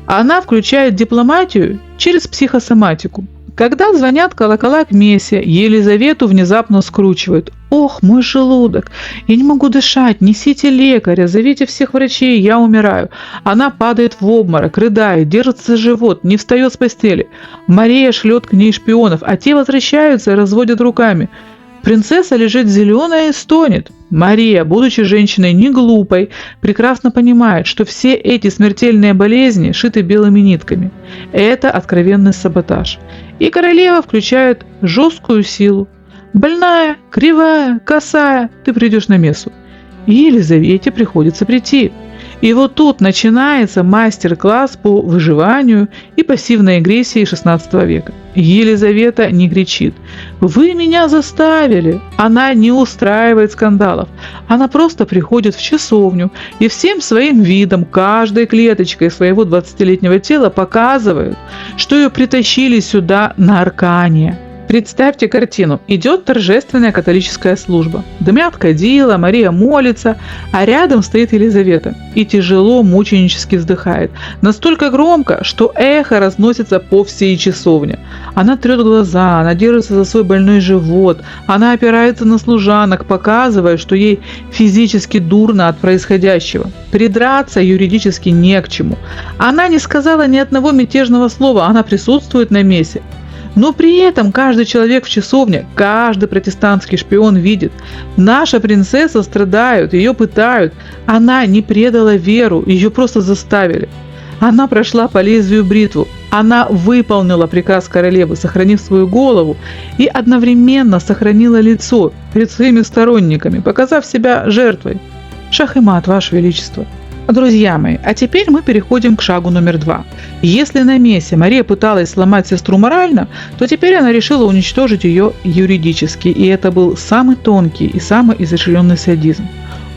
Она включает дипломатию через психосоматику. Когда звонят колокола к мессе, Елизавету внезапно скручивают. «Ох, мой желудок! Я не могу дышать! Несите лекаря! Зовите всех врачей! Я умираю!» Она падает в обморок, рыдает, держится за живот, не встает с постели. Мария шлет к ней шпионов, а те возвращаются и разводят руками. Принцесса лежит зеленая и стонет. Мария, будучи женщиной не глупой, прекрасно понимает, что все эти смертельные болезни шиты белыми нитками. Это откровенный саботаж. И королева включает жесткую силу. Больная, кривая, косая, ты придешь на мессу. И Елизавете приходится прийти. И вот тут начинается мастер-класс по выживанию и пассивной агрессии XVI века. Елизавета не кричит: «Вы меня заставили!» Она не устраивает скандалов. Она просто приходит в часовню и всем своим видом, каждой клеточкой своего 20-летнего тела показывает, что ее притащили сюда на аркане. Представьте картину. Идет торжественная католическая служба. Дымят кадила, Мария молится, а рядом стоит Елизавета и тяжело, мученически вздыхает. Настолько громко, что эхо разносится по всей часовне. Она трет глаза, она держится за свой больной живот, она опирается на служанок, показывая, что ей физически дурно от происходящего. Придраться юридически не к чему. Она не сказала ни одного мятежного слова, она присутствует на мессе. Но при этом каждый человек в часовне, каждый протестантский шпион видит: наша принцесса страдает, ее пытают, она не предала веру, ее просто заставили. Она прошла по лезвию бритву, она выполнила приказ королевы, сохранив свою голову, и одновременно сохранила лицо перед своими сторонниками, показав себя жертвой. Шах и мат, Ваше Величество. Друзья мои, а теперь мы переходим к шагу номер 2. Если на мессе Мария пыталась сломать сестру морально, то теперь она решила уничтожить ее юридически, и это был самый тонкий и самый изощренный садизм.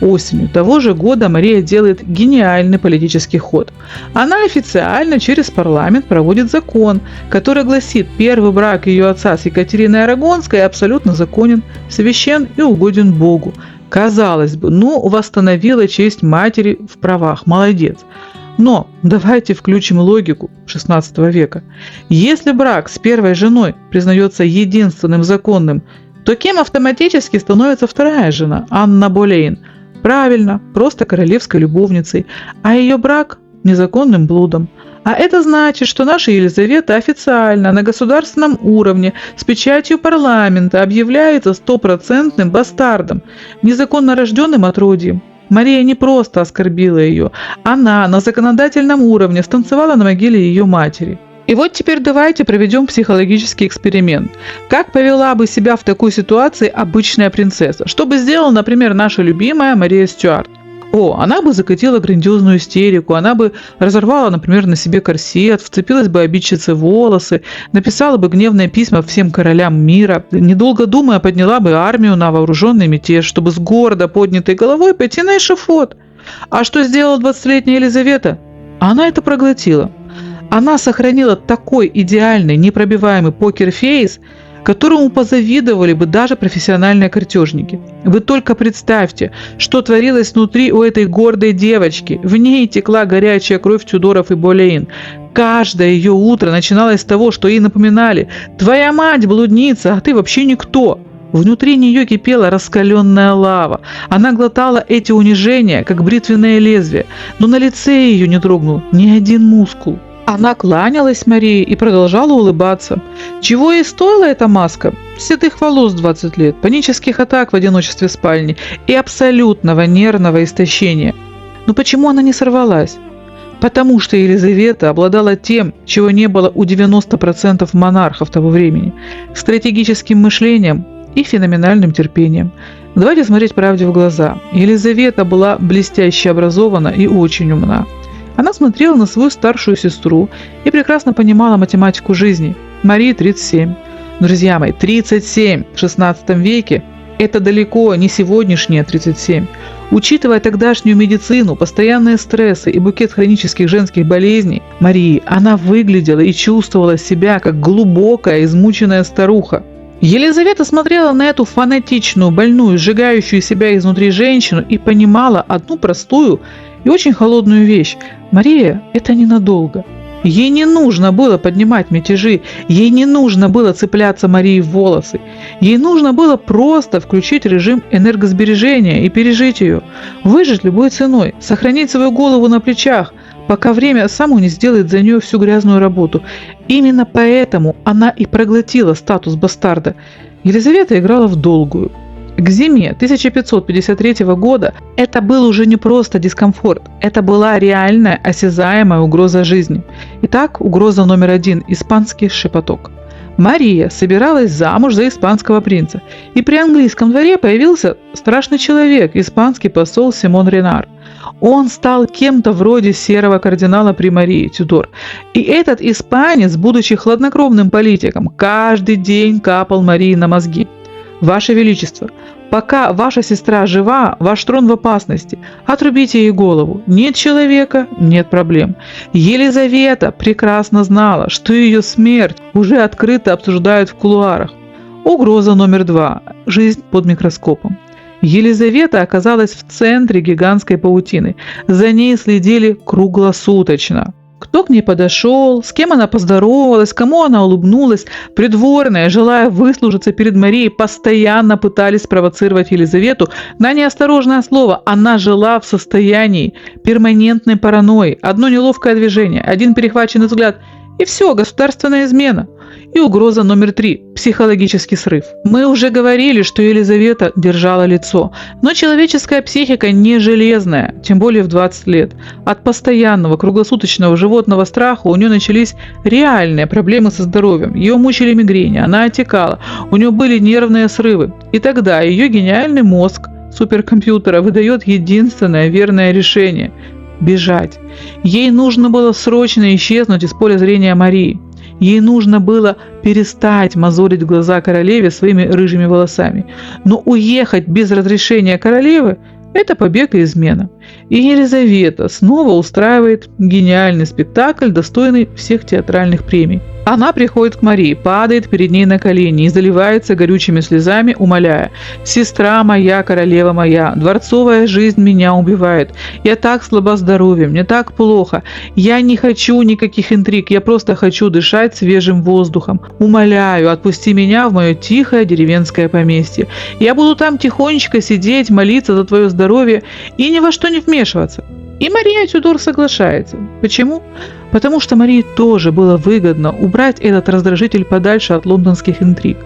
Осенью того же года Мария делает гениальный политический ход. Она официально через парламент проводит закон, который гласит: первый брак ее отца с Екатериной Арагонской абсолютно законен, священ и угоден Богу. Казалось бы, восстановила честь матери в правах, молодец. Но давайте включим логику XVI века. Если брак с первой женой признается единственным законным, то кем автоматически становится вторая жена, Анна Болейн? Правильно, просто королевской любовницей, а ее брак – незаконным блудом. А это значит, что наша Елизавета официально на государственном уровне с печатью парламента объявляется стопроцентным бастардом, незаконно рожденным отродьем. Мария не просто оскорбила ее, она на законодательном уровне станцевала на могиле ее матери. И вот теперь давайте проведем психологический эксперимент. Как повела бы себя в такой ситуации обычная принцесса? Что бы сделала, например, наша любимая Мария Стюарт? Она бы закатила грандиозную истерику, она бы разорвала, например, на себе корсет, вцепилась бы обидчице в волосы, написала бы гневные письма всем королям мира, недолго думая, подняла бы армию на вооруженный мятеж, чтобы с гордо поднятой головой пойти на эшафот. А что сделала 20-летняя Елизавета? Она это проглотила. Она сохранила такой идеальный, непробиваемый покер-фейс, которому позавидовали бы даже профессиональные картежники. Вы только представьте, что творилось внутри у этой гордой девочки. В ней текла горячая кровь Тюдоров и Болейн. Каждое ее утро начиналось с того, что ей напоминали: «Твоя мать блудница, а ты вообще никто». Внутри нее кипела раскаленная лава. Она глотала эти унижения, как бритвенное лезвие, но на лице ее не дрогнул ни один мускул. Она кланялась Марии и продолжала улыбаться. Чего ей стоила эта маска? Седых волос 20 лет, панических атак в одиночестве спальни и абсолютного нервного истощения. Но почему она не сорвалась? Потому что Елизавета обладала тем, чего не было у 90% монархов того времени – стратегическим мышлением и феноменальным терпением. Давайте смотреть правде в глаза. Елизавета была блестяще образована и очень умна. Она смотрела на свою старшую сестру и прекрасно понимала математику жизни. Марии 37. Друзья мои, 37 в 16 веке – это далеко не сегодняшние 37. Учитывая тогдашнюю медицину, постоянные стрессы и букет хронических женских болезней Марии, она выглядела и чувствовала себя как глубокая, измученная старуха. Елизавета смотрела на эту фанатичную, больную, сжигающую себя изнутри женщину и понимала одну простую и очень холодную вещь. Мария – это ненадолго. Ей не нужно было поднимать мятежи, ей не нужно было цепляться Марии в волосы. Ей нужно было просто включить режим энергосбережения и пережить ее, выжить любой ценой, сохранить свою голову на плечах, пока время само не сделает за нее всю грязную работу. Именно поэтому она и проглотила статус бастарда. Елизавета играла в долгую. К зиме 1553 года это был уже не просто дискомфорт, это была реальная осязаемая угроза жизни. Итак, угроза номер 1 – испанский шепоток. Мария собиралась замуж за испанского принца, и при английском дворе появился страшный человек, испанский посол Симон Ренар. Он стал кем-то вроде серого кардинала при Марии Тюдор. И этот испанец, будучи хладнокровным политиком, каждый день капал Марии на мозги. «Ваше Величество, пока ваша сестра жива, ваш трон в опасности. Отрубите ей голову. Нет человека – нет проблем». Елизавета прекрасно знала, что ее смерть уже открыто обсуждают в кулуарах. Угроза номер 2 – жизнь под микроскопом. Елизавета оказалась в центре гигантской паутины. За ней следили круглосуточно. Кто к ней подошел, с кем она поздоровалась, кому она улыбнулась, придворные, желая выслужиться перед Марией, постоянно пытались спровоцировать Елизавету на неосторожное слово. Она жила в состоянии перманентной паранойи. Одно неловкое движение, один перехваченный взгляд – и все, государственная измена. И угроза номер 3 – психологический срыв. Мы уже говорили, что Елизавета держала лицо, но человеческая психика не железная, тем более в 20 лет. От постоянного круглосуточного животного страха у нее начались реальные проблемы со здоровьем. Ее мучили мигрени, она отекала, у нее были нервные срывы. И тогда ее гениальный мозг суперкомпьютера выдает единственное верное решение – бежать. Ей нужно было срочно исчезнуть из поля зрения Марии. Ей нужно было перестать мозолить глаза королеве своими рыжими волосами. Но уехать без разрешения королевы – это побег и измена. И Елизавета снова устраивает гениальный спектакль, достойный всех театральных премий. Она приходит к Марии, падает перед ней на колени и заливается горючими слезами, умоляя: «Сестра моя, королева моя, дворцовая жизнь меня убивает. Я так слаба здоровьем, мне так плохо. Я не хочу никаких интриг, я просто хочу дышать свежим воздухом. Умоляю, отпусти меня в мое тихое деревенское поместье. Я буду там тихонечко сидеть, молиться за твое здоровье и ни во что не вмешиваться». И Мария Тюдор соглашается. Почему? Потому что Марии тоже было выгодно убрать этот раздражитель подальше от лондонских интриг.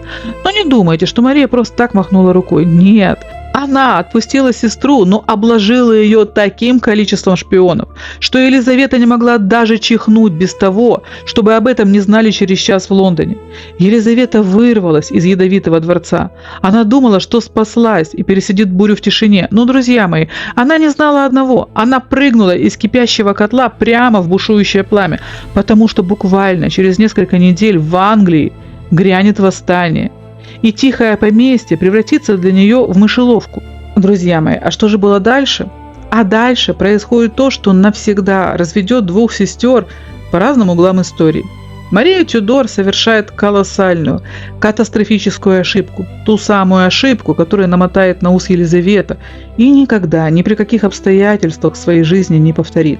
Но не думайте, что Мария просто так махнула рукой. Нет. Она отпустила сестру, но обложила ее таким количеством шпионов, что Елизавета не могла даже чихнуть без того, чтобы об этом не знали через час в Лондоне. Елизавета вырвалась из ядовитого дворца. Она думала, что спаслась и пересидит бурю в тишине. Но, друзья мои, она не знала одного. Она прыгнула из кипящего котла прямо в бушующее пламя, потому что буквально через несколько недель в Англии грянет восстание. И тихое поместье превратится для нее в мышеловку. Друзья мои, а что же было дальше? А дальше происходит то, что навсегда разведет двух сестер по разным углам истории. Мария Тюдор совершает колоссальную, катастрофическую ошибку. Ту самую ошибку, которая намотает на ус Елизавета и никогда, ни при каких обстоятельствах в своей жизни не повторит.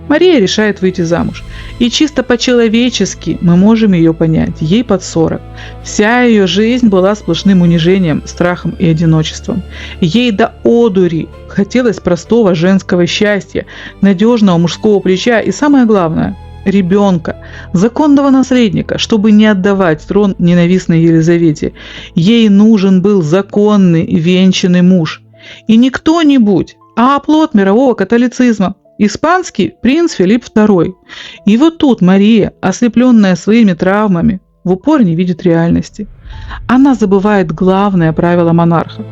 Мария решает выйти замуж. И чисто по-человечески мы можем ее понять. Ей под 40. Вся ее жизнь была сплошным унижением, страхом и одиночеством. Ей до одури хотелось простого женского счастья, надежного мужского плеча и, самое главное, ребенка, законного наследника, чтобы не отдавать трон ненавистной Елизавете. Ей нужен был законный венчанный муж. И не кто-нибудь, а оплот мирового католицизма. Испанский принц Филипп II. И вот тут Мария, ослепленная своими травмами, в упор не видит реальности. Она забывает главное правило монарха.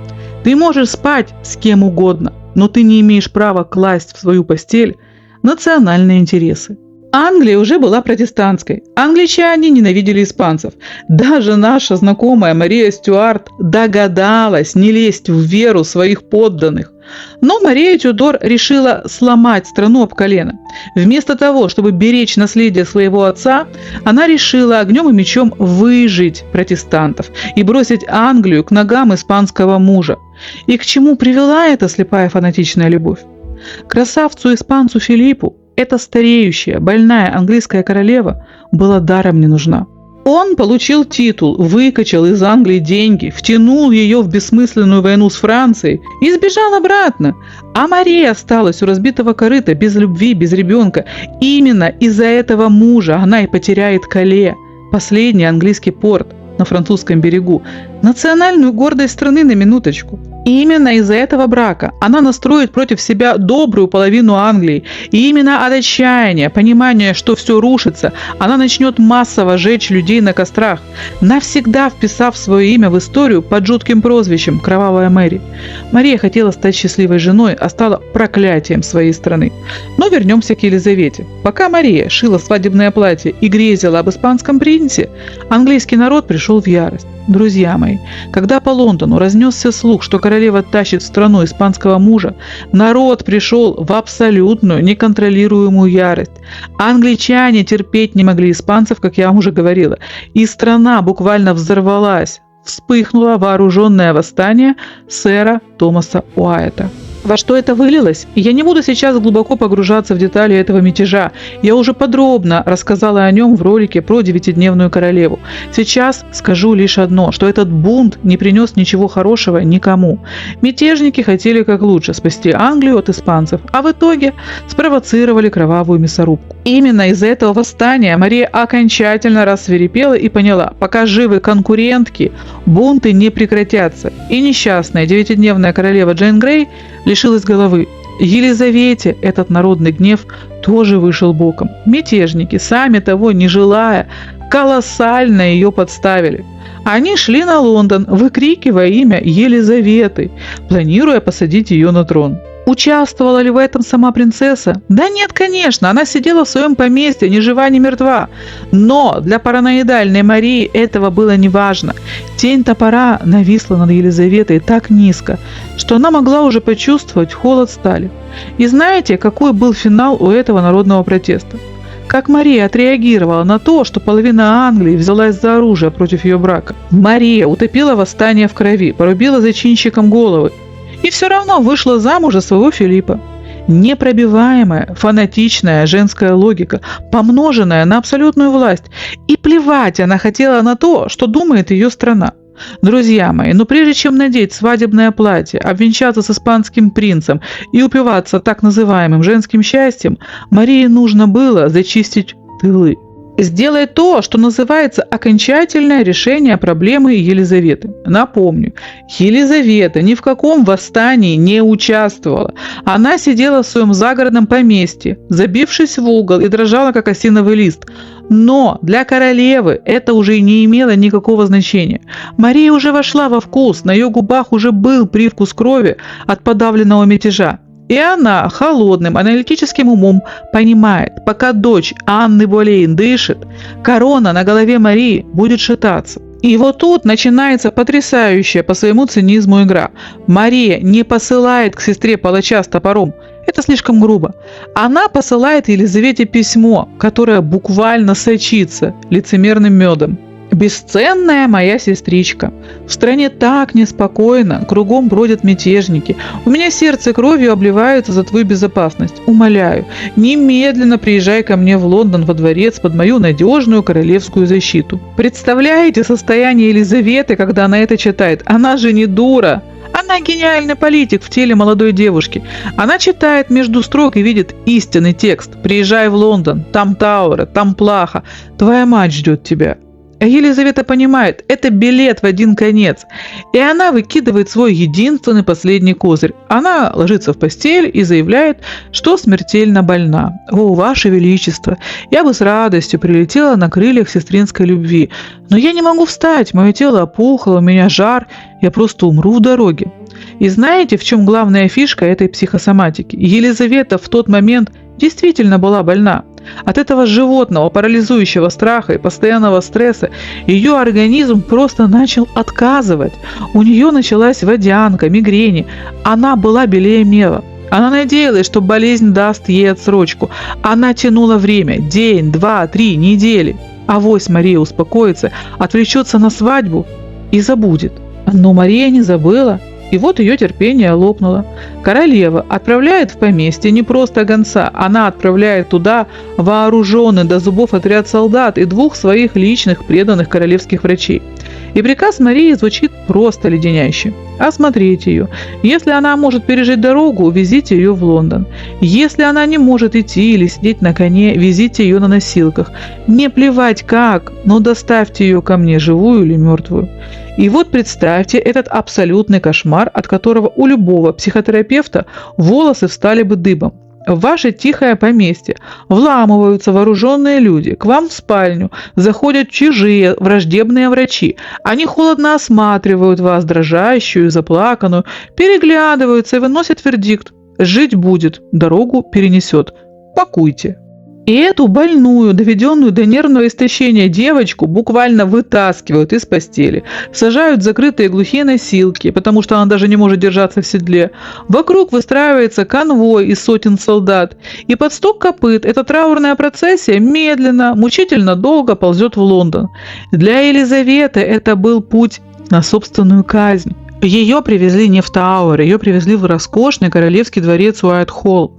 Ты можешь спать с кем угодно, но ты не имеешь права класть в свою постель национальные интересы. Англия уже была протестантской. Англичане ненавидели испанцев. Даже наша знакомая Мария Стюарт догадалась не лезть в веру своих подданных. Но Мария Тюдор решила сломать страну об колено. Вместо того, чтобы беречь наследие своего отца, она решила огнем и мечом выжить протестантов и бросить Англию к ногам испанского мужа. И к чему привела эта слепая фанатичная любовь? Красавцу-испанцу Филиппу эта стареющая, больная английская королева была даром не нужна. Он получил титул, выкачал из Англии деньги, втянул ее в бессмысленную войну с Францией и сбежал обратно. А Мария осталась у разбитого корыта, без любви, без ребенка. Именно из-за этого мужа она и потеряет Кале, последний английский порт на французском берегу, национальную гордость страны на минуточку. И именно из-за этого брака она настроит против себя добрую половину Англии. И именно от отчаяния, понимания, что все рушится, она начнет массово жечь людей на кострах, навсегда вписав свое имя в историю под жутким прозвищем «Кровавая Мэри». Мария хотела стать счастливой женой, а стала проклятием своей страны. Но вернемся к Елизавете. Пока Мария шила свадебное платье и грезила об испанском принце, английский народ пришел в ярость. Друзья мои, когда по Лондону разнесся слух, что королева тащит в страну испанского мужа, народ пришел в абсолютную неконтролируемую ярость. Англичане терпеть не могли испанцев, как я вам уже говорила, и страна буквально взорвалась. Вспыхнуло вооруженное восстание сэра Томаса Уайта. Во что это вылилось? Я не буду сейчас глубоко погружаться в детали этого мятежа. Я уже подробно рассказала о нем в ролике про 9-дневную королеву. Сейчас скажу лишь одно, что этот бунт не принес ничего хорошего никому. Мятежники хотели как лучше спасти Англию от испанцев, а в итоге спровоцировали кровавую мясорубку. Именно из-за этого восстания Мария окончательно рассвирепела и поняла, пока живы конкурентки, бунты не прекратятся. И несчастная 9-дневная королева Джейн Грей лишилась головы. Елизавете этот народный гнев тоже вышел боком. Мятежники, сами того не желая, колоссально ее подставили. Они шли на Лондон, выкрикивая имя Елизаветы, планируя посадить ее на трон. Участвовала ли в этом сама принцесса? Да нет, конечно, она сидела в своем поместье, ни жива, ни мертва. Но для параноидальной Марии этого было неважно. Тень топора нависла над Елизаветой так низко, что она могла уже почувствовать холод стали. И знаете, какой был финал у этого народного протеста? Как Мария отреагировала на то, что половина Англии взялась за оружие против ее брака? Мария утопила восстание в крови, порубила зачинщикам головы. И все равно вышла замуж за своего Филиппа. Непробиваемая, фанатичная женская логика, помноженная на абсолютную власть. И плевать она хотела на то, что думает ее страна. Друзья мои, но прежде чем надеть свадебное платье, обвенчаться с испанским принцем и упиваться так называемым женским счастьем, Марии нужно было зачистить тылы. Сделать то, что называется окончательное решение проблемы Елизаветы. Напомню, Елизавета ни в каком восстании не участвовала. Она сидела в своем загородном поместье, забившись в угол и дрожала, как осиновый лист. Но для королевы это уже не имело никакого значения. Мария уже вошла во вкус, на ее губах уже был привкус крови от подавленного мятежа. И она холодным аналитическим умом понимает, пока дочь Анны Болейн дышит, корона на голове Марии будет шататься. И вот тут начинается потрясающая по своему цинизму игра. Мария не посылает к сестре палача с топором. Это слишком грубо. Она посылает Елизавете письмо, которое буквально сочится лицемерным медом. «Бесценная моя сестричка, в стране так неспокойно, кругом бродят мятежники. У меня сердце кровью обливается за твою безопасность. Умоляю, немедленно приезжай ко мне в Лондон во дворец под мою надежную королевскую защиту». Представляете состояние Елизаветы, когда она это читает? Она же не дура. Она гениальный политик в теле молодой девушки. Она читает между строк и видит истинный текст. «Приезжай в Лондон, там Тауэры, там Плаха. Твоя мать ждет тебя». А Елизавета понимает, это билет в один конец. И она выкидывает свой единственный последний козырь. Она ложится в постель и заявляет, что смертельно больна. «О, Ваше Величество, я бы с радостью прилетела на крыльях сестринской любви, но я не могу встать, мое тело опухло, у меня жар, я просто умру в дороге». И знаете, в чем главная фишка этой психосоматики? Елизавета в тот момент действительно была больна. От этого животного, парализующего страха и постоянного стресса, ее организм просто начал отказывать. У нее началась водянка, мигрени. Она была белее мела. Она надеялась, что болезнь даст ей отсрочку. Она тянула время – день, 2, 3 недели. Авось Мария успокоится, отвлечется на свадьбу и забудет. Но Мария не забыла. И вот ее терпение лопнуло. Королева отправляет в поместье не просто гонца, она отправляет туда вооруженный до зубов отряд солдат и 2 своих личных преданных королевских врачей. И приказ Марии звучит просто леденяще. Осмотрите ее. Если она может пережить дорогу, везите ее в Лондон. Если она не может идти или сидеть на коне, везите ее на носилках. Мне плевать как, но доставьте ее ко мне, живую или мертвую. И вот представьте этот абсолютный кошмар, от которого у любого психотерапевта волосы встали бы дыбом. В ваше тихое поместье вламываются вооруженные люди, к вам в спальню заходят чужие враждебные врачи. Они холодно осматривают вас, дрожащую, заплаканную, переглядываются и выносят вердикт. Жить будет, дорогу перенесет. Пакуйте. И эту больную, доведенную до нервного истощения девочку буквально вытаскивают из постели, сажают в закрытые глухие носилки, потому что она даже не может держаться в седле. Вокруг выстраивается конвой из сотен солдат, и под стук копыт эта траурная процессия медленно, мучительно долго ползет в Лондон. Для Елизаветы это был путь на собственную казнь. Ее привезли не в Тауэр, ее привезли в роскошный королевский дворец Уайт-Холл.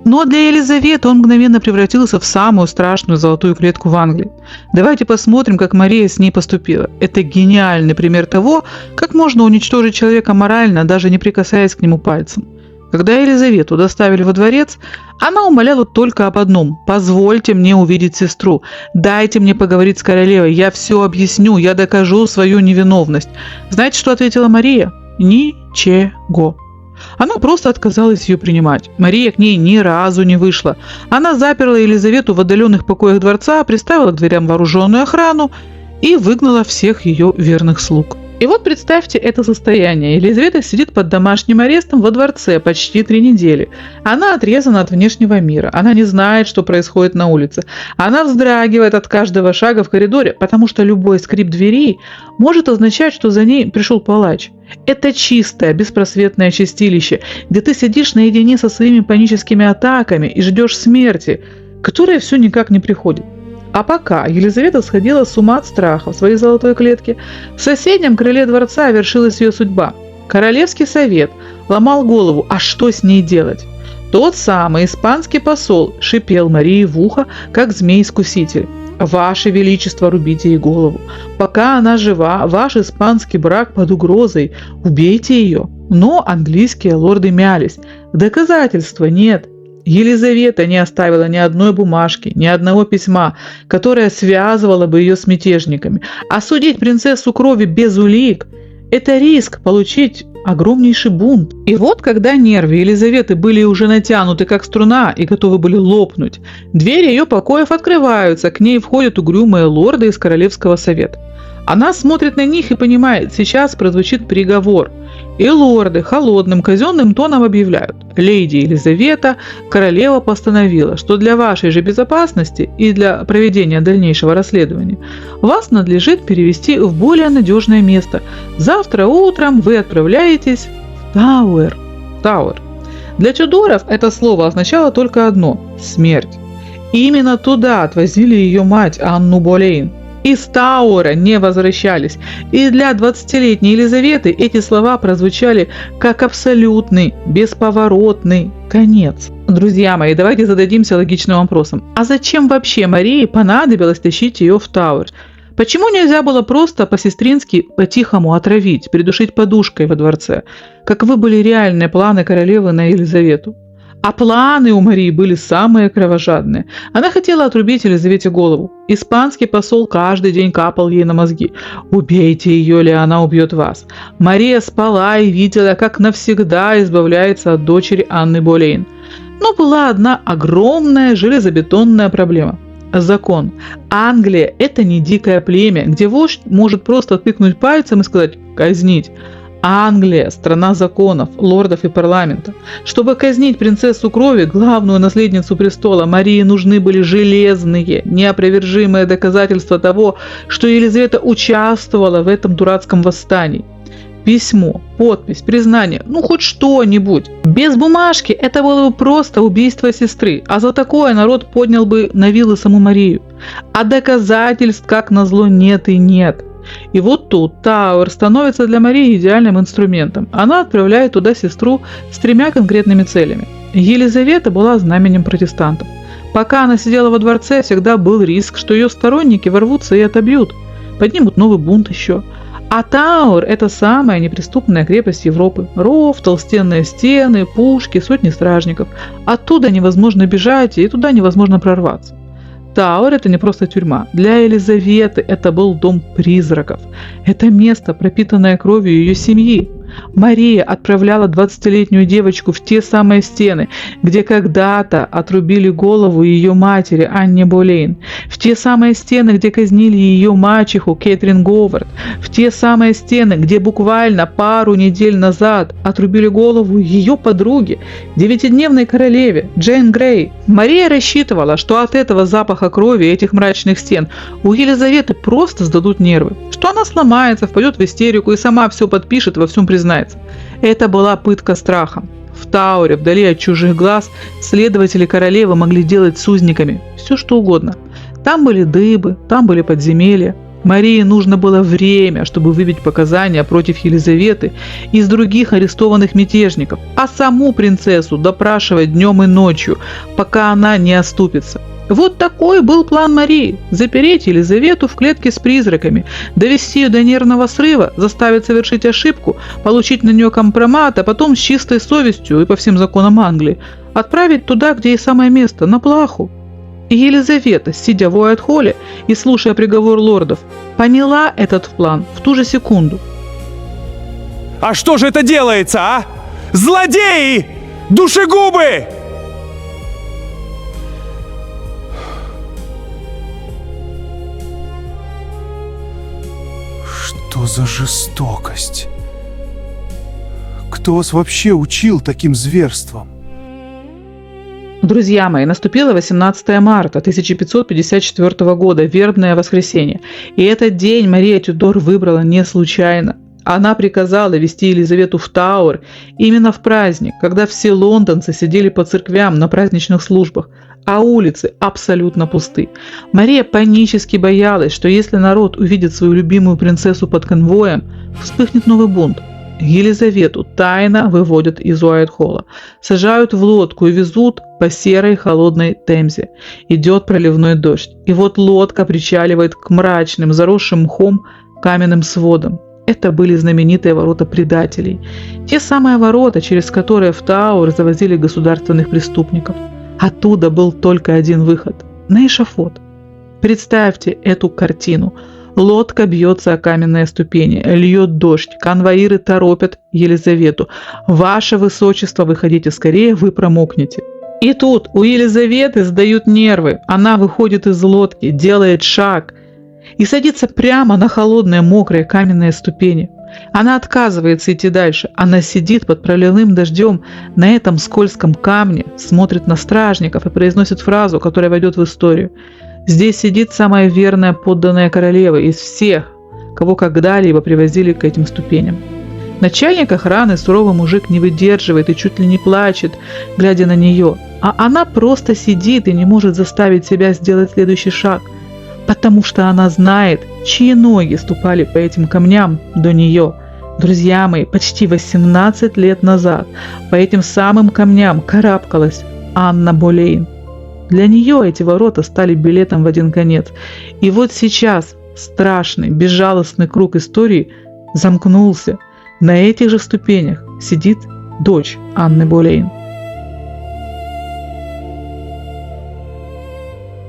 Но для Елизаветы он мгновенно превратился в самую страшную золотую клетку в Англии. Давайте посмотрим, как Мария с ней поступила. Это гениальный пример того, как можно уничтожить человека морально, даже не прикасаясь к нему пальцем. Когда Елизавету доставили во дворец, она умоляла только об одном – позвольте мне увидеть сестру, дайте мне поговорить с королевой, я все объясню, я докажу свою невиновность. Знаете, что ответила Мария? Ничего. Она просто отказалась ее принимать. Мария к ней ни разу не вышла. Она заперла Елизавету в отдаленных покоях дворца, приставила к дверям вооруженную охрану и выгнала всех ее верных слуг. И вот представьте это состояние. Елизавета сидит под домашним арестом во дворце почти 3 недели. Она отрезана от внешнего мира. Она не знает, что происходит на улице. Она вздрагивает от каждого шага в коридоре, потому что любой скрип дверей может означать, что за ней пришел палач. Это чистое, беспросветное чистилище, где ты сидишь наедине со своими паническими атаками и ждешь смерти, которая все никак не приходит. А пока Елизавета сходила с ума от страха в своей золотой клетке, в соседнем крыле дворца вершилась ее судьба. Королевский совет ломал голову, а что с ней делать? Тот самый испанский посол шипел Марии в ухо, как змей-искуситель. «Ваше Величество, рубите ей голову. Пока она жива, ваш испанский брак под угрозой. Убейте ее». Но английские лорды мялись. Доказательства нет. Елизавета не оставила ни одной бумажки, ни одного письма, которое связывало бы ее с мятежниками. А судить принцессу крови без улик – это риск получить огромнейший бунт. И вот, когда нервы Елизаветы были уже натянуты как струна и готовы были лопнуть, двери ее покоев открываются, к ней входят угрюмые лорды из Королевского совета. Она смотрит на них и понимает, сейчас прозвучит приговор. И лорды холодным казенным тоном объявляют: «Леди Елизавета, королева постановила, что для вашей же безопасности и для проведения дальнейшего расследования вас надлежит перевести в более надежное место. Завтра утром вы отправляетесь в Тауэр». Тауэр. Для Тюдоров это слово означало только одно – смерть. И именно туда отвозили ее мать Анну Болейн. из Тауэра не возвращались. И для 20-летней Елизаветы эти слова прозвучали как абсолютный, бесповоротный конец. Друзья мои, давайте зададимся логичным вопросом. А зачем вообще Марии понадобилось тащить ее в Тауэр? Почему нельзя было просто по-сестрински по-тихому отравить, придушить подушкой во дворце? Каковы были реальные планы королевы на Елизавету? А планы у Марии были самые кровожадные. Она хотела отрубить Елизавете голову. Испанский посол каждый день капал ей на мозги. «Убейте ее, или она убьет вас». Мария спала и видела, как навсегда избавляется от дочери Анны Болейн. Но была одна огромная железобетонная проблема. Закон. Англия – это не дикое племя, где вождь может просто тыкнуть пальцем и сказать «казнить». Англия – страна законов, лордов и парламента. Чтобы казнить принцессу крови, главную наследницу престола, Марии нужны были железные, неопровержимые доказательства того, что Елизавета участвовала в этом дурацком восстании. Письмо, подпись, признание, хоть что-нибудь. Без бумажки это было бы просто убийство сестры, а за такое народ поднял бы на вилы саму Марию. А доказательств, как назло, нет и нет. И вот тут Тауэр становится для Марии идеальным инструментом. Она отправляет туда сестру с 3 конкретными целями. Елизавета была знаменем протестантов. Пока она сидела во дворце, всегда был риск, что ее сторонники ворвутся и отобьют. Поднимут новый бунт еще. А Тауэр – это самая неприступная крепость Европы. Ров, толстенные стены, пушки, сотни стражников. Оттуда невозможно бежать, и туда невозможно прорваться. Тауэр – это не просто тюрьма. Для Елизаветы это был дом призраков. Это место, пропитанное кровью ее семьи. Мария отправляла 20-летнюю девочку в те самые стены, где когда-то отрубили голову ее матери Анне Болейн, в те самые стены, где казнили ее мачеху Кэтрин Говард, в те самые стены, где буквально пару недель назад отрубили голову ее подруги, 9-дневной королеве Джейн Грей. Мария рассчитывала, что от этого запаха крови и этих мрачных стен у Елизаветы просто сдадут нервы, что она сломается, впадет в истерику и сама все подпишет, во всем признается. Это была пытка страхом. В Тауэре, вдали от чужих глаз, следователи королевы могли делать с узниками все, что угодно. Там были дыбы, там были подземелья. Марии нужно было время, чтобы выбить показания против Елизаветы из других арестованных мятежников, а саму принцессу допрашивать днем и ночью, пока она не оступится. Вот такой был план Марии – запереть Елизавету в клетке с призраками, довести ее до нервного срыва, заставить совершить ошибку, получить на нее компромат, а потом с чистой совестью и по всем законам Англии отправить туда, где ей самое место – на плаху. И Елизавета, сидя в Уайт-Холле и слушая приговор лордов, поняла этот план в ту же секунду. А что же это делается, а? Злодеи! Душегубы! Что за жестокость? Кто вас вообще учил таким зверствам? Друзья мои, наступило 18 марта 1554 года, вербное воскресенье. И этот день Мария Тюдор выбрала не случайно. Она приказала вести Елизавету в Тауэр именно в праздник, когда все лондонцы сидели по церквям на праздничных службах, а улицы абсолютно пусты. Мария панически боялась, что если народ увидит свою любимую принцессу под конвоем, вспыхнет новый бунт. Елизавету тайно выводят из Уайт-Холла, сажают в лодку и везут по серой холодной Темзе. Идет проливной дождь, и вот лодка причаливает к мрачным, заросшим мхом каменным сводам. Это были знаменитые ворота предателей. Те самые ворота, через которые в Тауэр завозили государственных преступников. Оттуда был только один выход – на эшафот. Представьте эту картину. Лодка бьется о каменные ступени, льет дождь, конвоиры торопят Елизавету. «Ваше высочество, выходите скорее, вы промокнете». И тут у Елизаветы сдают нервы. Она выходит из лодки, делает шаг и садится прямо на холодные, мокрые каменные ступени. Она отказывается идти дальше. Она сидит под проливным дождем на этом скользком камне, смотрит на стражников и произносит фразу, которая войдет в историю. Здесь сидит самая верная подданная королевы из всех, кого когда-либо привозили к этим ступеням. Начальник охраны, суровый мужик, не выдерживает и чуть ли не плачет, глядя на нее. А она просто сидит и не может заставить себя сделать следующий шаг. потому что она знает, чьи ноги ступали по этим камням до нее. Друзья мои, почти 18 лет назад по этим самым камням карабкалась Анна Болейн. Для нее эти ворота стали билетом в один конец. И вот сейчас страшный, безжалостный круг истории замкнулся. На этих же ступенях сидит дочь Анны Болейн.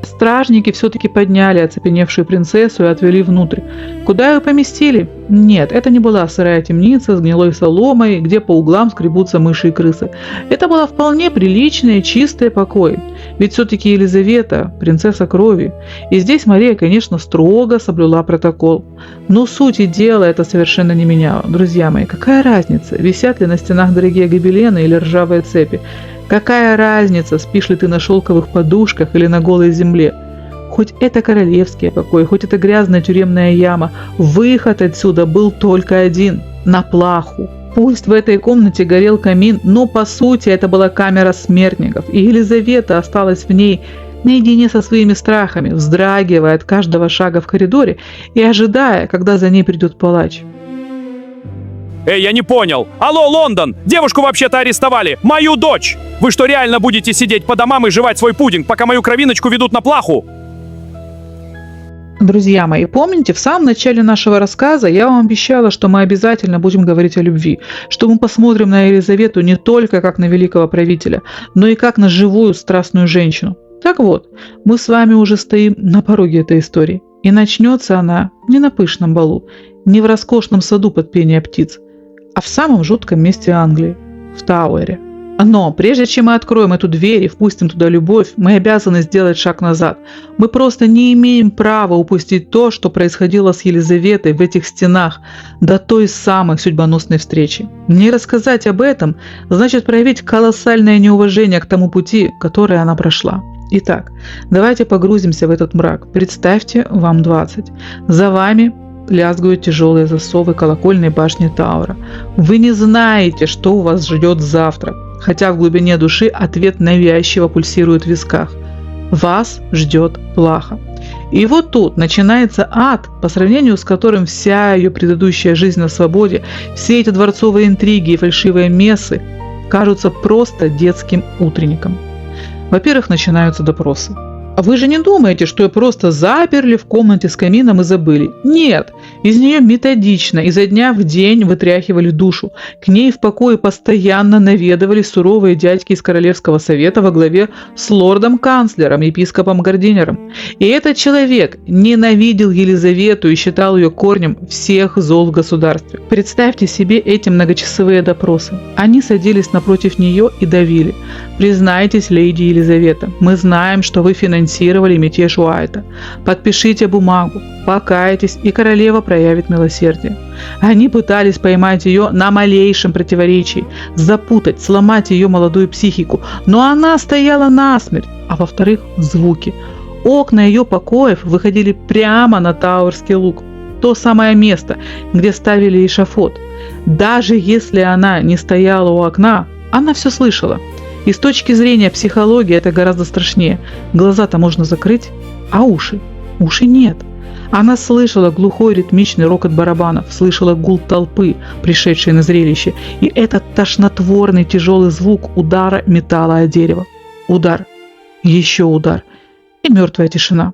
Стражники все-таки подняли оцепеневшую принцессу и отвели внутрь. Куда ее поместили? Нет, это не была сырая темница с гнилой соломой, где по углам скребутся мыши и крысы. Это была вполне приличная, чистая покой. Ведь все-таки Елизавета – принцесса крови. И здесь Мария, конечно, строго соблюла протокол. Но сути дела это совершенно не меняло. Друзья мои, какая разница, висят ли на стенах дорогие гобелены или ржавые цепи? Какая разница, спишь ли ты на шелковых подушках или на голой земле? Хоть это королевский покой, хоть это грязная тюремная яма, выход отсюда был только один – на плаху. Пусть в этой комнате горел камин, но по сути это была камера смертников, и Елизавета осталась в ней наедине со своими страхами, вздрагивая от каждого шага в коридоре и ожидая, когда за ней придет палач. Эй, я не понял. Алло, Лондон! Девушку вообще-то арестовали. Мою дочь! Вы что, реально будете сидеть по домам и жевать свой пудинг, пока мою кровиночку ведут на плаху? Друзья мои, помните, в самом начале нашего рассказа я вам обещала, что мы обязательно будем говорить о любви, что мы посмотрим на Елизавету не только как на великого правителя, но и как на живую страстную женщину. Так вот, мы с вами уже стоим на пороге этой истории, и начнется она не на пышном балу, не в роскошном саду под пение птиц, а в самом жутком месте Англии, в Тауэре. Но прежде чем мы откроем эту дверь и впустим туда любовь, мы обязаны сделать шаг назад. Мы просто не имеем права упустить то, что происходило с Елизаветой в этих стенах до той самой судьбоносной встречи. Не рассказать об этом значит проявить колоссальное неуважение к тому пути, который она прошла. Итак, давайте погрузимся в этот мрак. Представьте, вам 20. За вами лязгают тяжелые засовы колокольной башни Тауэра. Вы не знаете, что у вас ждет завтра, хотя в глубине души ответ навязчиво пульсирует в висках. Вас ждет плаха. И вот тут начинается ад, по сравнению с которым вся ее предыдущая жизнь на свободе, все эти дворцовые интриги и фальшивые мессы кажутся просто детским утренником. Во-первых, начинаются допросы. Вы же не думаете, что ее просто заперли в комнате с камином и забыли? Нет, из нее методично, изо дня в день вытряхивали душу. К ней в покое постоянно наведывались суровые дядьки из Королевского совета во главе с лордом-канцлером, епископом Гардинером. И этот человек ненавидел Елизавету и считал ее корнем всех зол в государстве. Представьте себе эти многочасовые допросы. Они садились напротив нее и давили. Признайтесь, леди Елизавета, мы знаем, что вы финансировали мятеж Уайта. Подпишите бумагу, покайтесь, и королева проявит милосердие. Они пытались поймать ее на малейшем противоречии, запутать, сломать ее молодую психику, но она стояла насмерть. А во-вторых, звуки. Окна ее покоев выходили прямо на Тауэрский луг, то самое место, где ставили эшафот. Даже если она не стояла у окна, она все слышала. И с точки зрения психологии это гораздо страшнее. Глаза-то можно закрыть, а уши? Уши нет. Она слышала глухой ритмичный рокот барабанов, слышала гул толпы, пришедшей на зрелище, и этот тошнотворный тяжелый звук удара металла о дерево. Удар, еще удар, и мертвая тишина.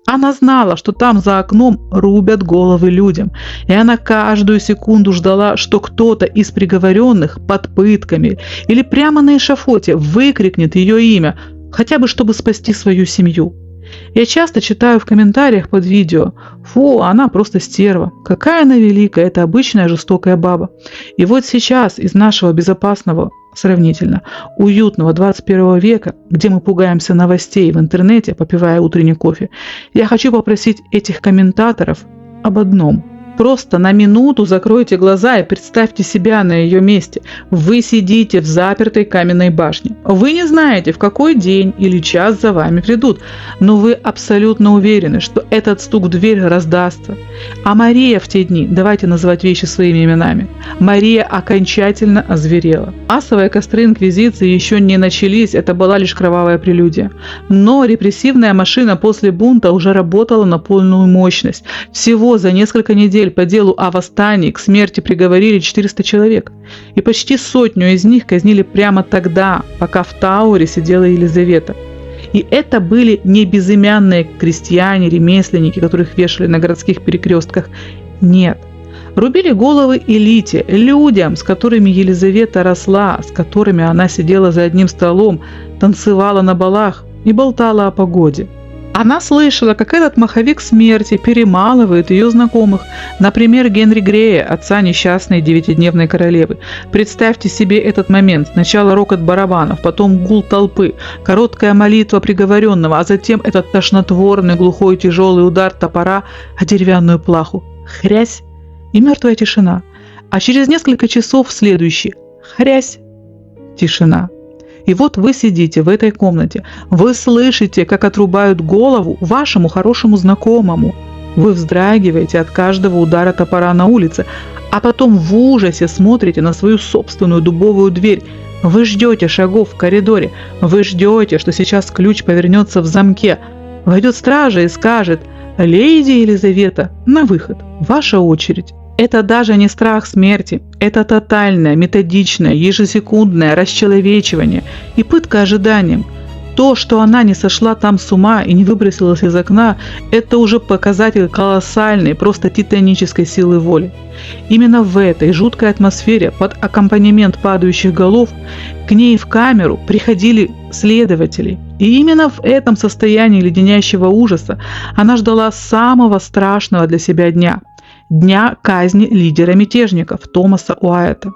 Она знала, что там за окном рубят головы людям, и она каждую секунду ждала, что кто-то из приговоренных под пытками или прямо на эшафоте выкрикнет ее имя, хотя бы чтобы спасти свою семью. Я часто читаю в комментариях под видео: «Фу, она просто стерва, какая она великая, это обычная жестокая баба». И вот сейчас из нашего безопасного, сравнительно уютного 21 века, где мы пугаемся новостей в интернете, попивая утренний кофе, я хочу попросить этих комментаторов об одном: Просто на минуту закройте глаза и представьте себя на ее месте. Вы сидите в запертой каменной башне. Вы не знаете, в какой день или час за вами придут, но вы абсолютно уверены, что этот стук в дверь раздастся. А Мария в те дни, давайте называть вещи своими именами, Мария окончательно озверела. Массовые костры инквизиции еще не начались, это была лишь кровавая прелюдия. Но репрессивная машина после бунта уже работала на полную мощность. Всего за несколько недель по делу о восстании к смерти приговорили 400 человек. И почти 100 из них казнили прямо тогда, пока в Тауре сидела Елизавета. И это были не безымянные крестьяне, ремесленники, которых вешали на городских перекрестках. Нет. Рубили головы элите, людям, с которыми Елизавета росла, с которыми она сидела за одним столом, танцевала на балах и болтала о погоде. Она слышала, как этот маховик смерти перемалывает ее знакомых, например, Генри Грея, отца несчастной 9-дневной королевы. Представьте себе этот момент. Сначала рокот барабанов, потом гул толпы, короткая молитва приговоренного, а затем этот тошнотворный глухой тяжелый удар топора о деревянную плаху. Хрясь и мертвая тишина. А через несколько часов следующий. Хрясь. Тишина. И вот вы сидите в этой комнате, вы слышите, как отрубают голову вашему хорошему знакомому. Вы вздрагиваете от каждого удара топора на улице, а потом в ужасе смотрите на свою собственную дубовую дверь. Вы ждете шагов в коридоре, вы ждете, что сейчас ключ повернется в замке. Войдет стража и скажет: «Леди Елизавета, на выход, ваша очередь». Это даже не страх смерти, это тотальное, методичное, ежесекундное расчеловечивание и пытка ожиданием. То, что она не сошла там с ума и не выбросилась из окна, это уже показатель колоссальной, просто титанической силы воли. Именно в этой жуткой атмосфере, под аккомпанемент падающих голов, к ней в камеру приходили следователи. И именно в этом состоянии леденящего ужаса она ждала самого страшного для себя дня – дня казни лидера мятежников Томаса Уайта.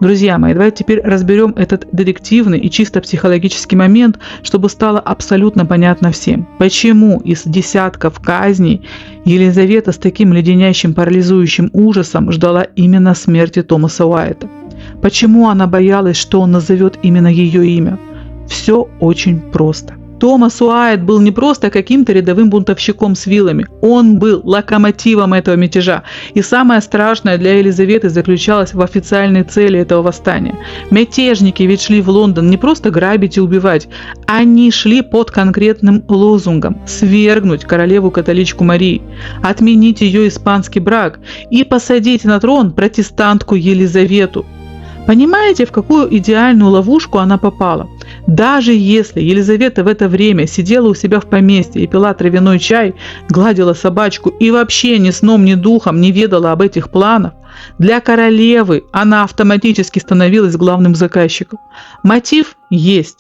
Друзья мои, давайте теперь разберем этот детективный и чисто психологический момент, чтобы стало абсолютно понятно всем, почему из десятков казней Елизавета с таким леденящим, парализующим ужасом ждала именно смерти Томаса Уайта. Почему она боялась, что он назовет именно ее имя? Все очень просто. Томас Уайт был не просто каким-то рядовым бунтовщиком с вилами, он был локомотивом этого мятежа. И самое страшное для Елизаветы заключалось в официальной цели этого восстания. Мятежники ведь шли в Лондон не просто грабить и убивать, они шли под конкретным лозунгом – свергнуть королеву-католичку Марии, отменить ее испанский брак и посадить на трон протестантку Елизавету. Понимаете, в какую идеальную ловушку она попала? Даже если Елизавета в это время сидела у себя в поместье и пила травяной чай, гладила собачку и вообще ни сном, ни духом не ведала об этих планах, для королевы она автоматически становилась главным заказчиком. Мотив есть.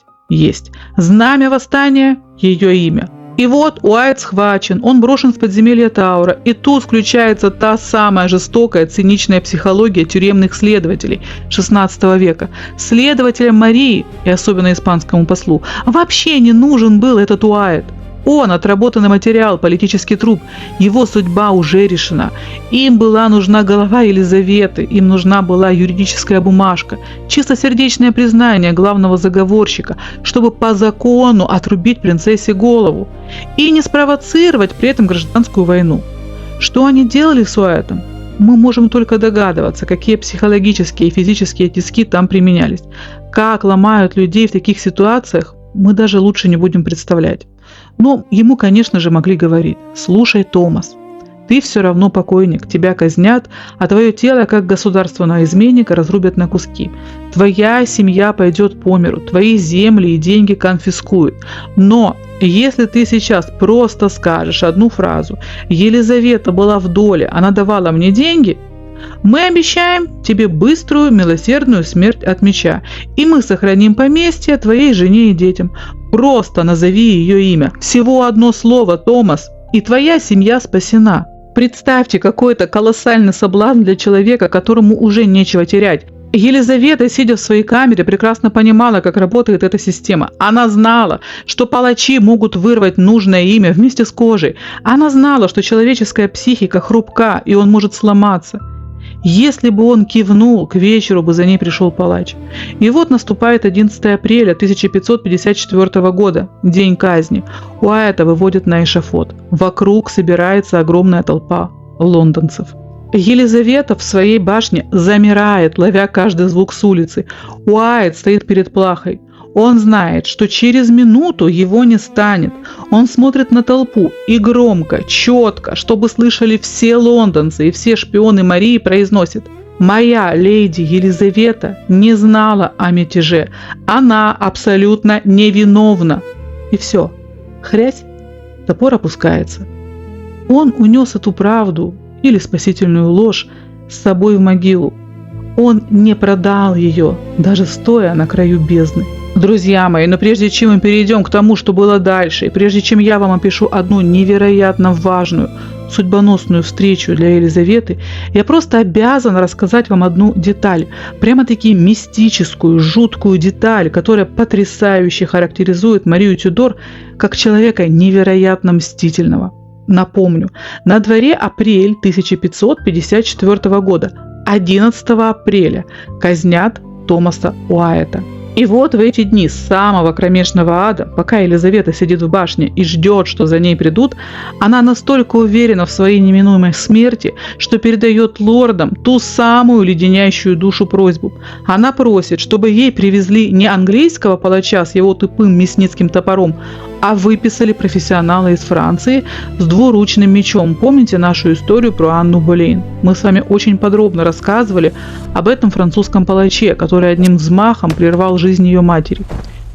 Знамя восстания – ее имя. И вот Уайт схвачен, он брошен в подземелье Таура, и тут включается та самая жестокая, циничная психология тюремных следователей XVI века. Следователям Марии, и особенно испанскому послу, вообще не нужен был этот Уайт. Он отработанный материал, политический труп, его судьба уже решена. Им была нужна голова Елизаветы, им нужна была юридическая бумажка, чистосердечное признание главного заговорщика, чтобы по закону отрубить принцессе голову и не спровоцировать при этом гражданскую войну. Что они делали с Уайтом? Мы можем только догадываться, какие психологические и физические тиски там применялись. Как ломают людей в таких ситуациях, мы даже лучше не будем представлять. Но ему, конечно же, могли говорить: «Слушай, Томас, ты все равно покойник, тебя казнят, а твое тело, как государственного изменника, разрубят на куски. Твоя семья пойдет по миру, твои земли и деньги конфискуют. Но если ты сейчас просто скажешь одну фразу: Елизавета была в доле, она давала мне деньги, мы обещаем тебе быструю, милосердную смерть от меча, и мы сохраним поместье твоей жене и детям. Просто назови ее имя. Всего одно слово, Томас, и твоя семья спасена». Представьте, какой это колоссальный соблазн для человека, которому уже нечего терять. Елизавета, сидя в своей камере, прекрасно понимала, как работает эта система. Она знала, что палачи могут вырвать нужное имя вместе с кожей. Она знала, что человеческая психика хрупка, и он может сломаться. Если бы он кивнул, к вечеру бы за ней пришел палач. И вот наступает 11 апреля 1554 года, день казни. Уайта выводят на эшафот. Вокруг собирается огромная толпа лондонцев. Елизавета в своей башне замирает, ловя каждый звук с улицы. Уайт стоит перед плахой. Он знает, что через минуту его не станет. Он смотрит на толпу и громко, четко, чтобы слышали все лондонцы и все шпионы Марии, произносит: «Моя леди Елизавета не знала о мятеже. Она абсолютно невиновна». И все. Хрясь, топор опускается. Он унес эту правду или спасительную ложь с собой в могилу. Он не продал ее, даже стоя на краю бездны. Друзья мои, но прежде чем мы перейдем к тому, что было дальше, и прежде чем я вам опишу одну невероятно важную, судьбоносную встречу для Елизаветы, я просто обязан рассказать вам одну деталь, прямо-таки мистическую, жуткую деталь, которая потрясающе характеризует Марию Тюдор как человека невероятно мстительного. Напомню, на дворе апрель 1554 года, 11 апреля, казнят Томаса Уайта. И вот в эти дни самого кромешного ада, пока Елизавета сидит в башне и ждет, что за ней придут, она настолько уверена в своей неминуемой смерти, что передает лордам ту самую леденящую душу просьбу. Она просит, чтобы ей привезли не английского палача с его тупым мясницким топором, а выписали профессионала из Франции с двуручным мечом. Помните нашу историю про Анну Болейн? Мы с вами очень подробно рассказывали об этом французском палаче, который одним взмахом прервал жизнь ее матери.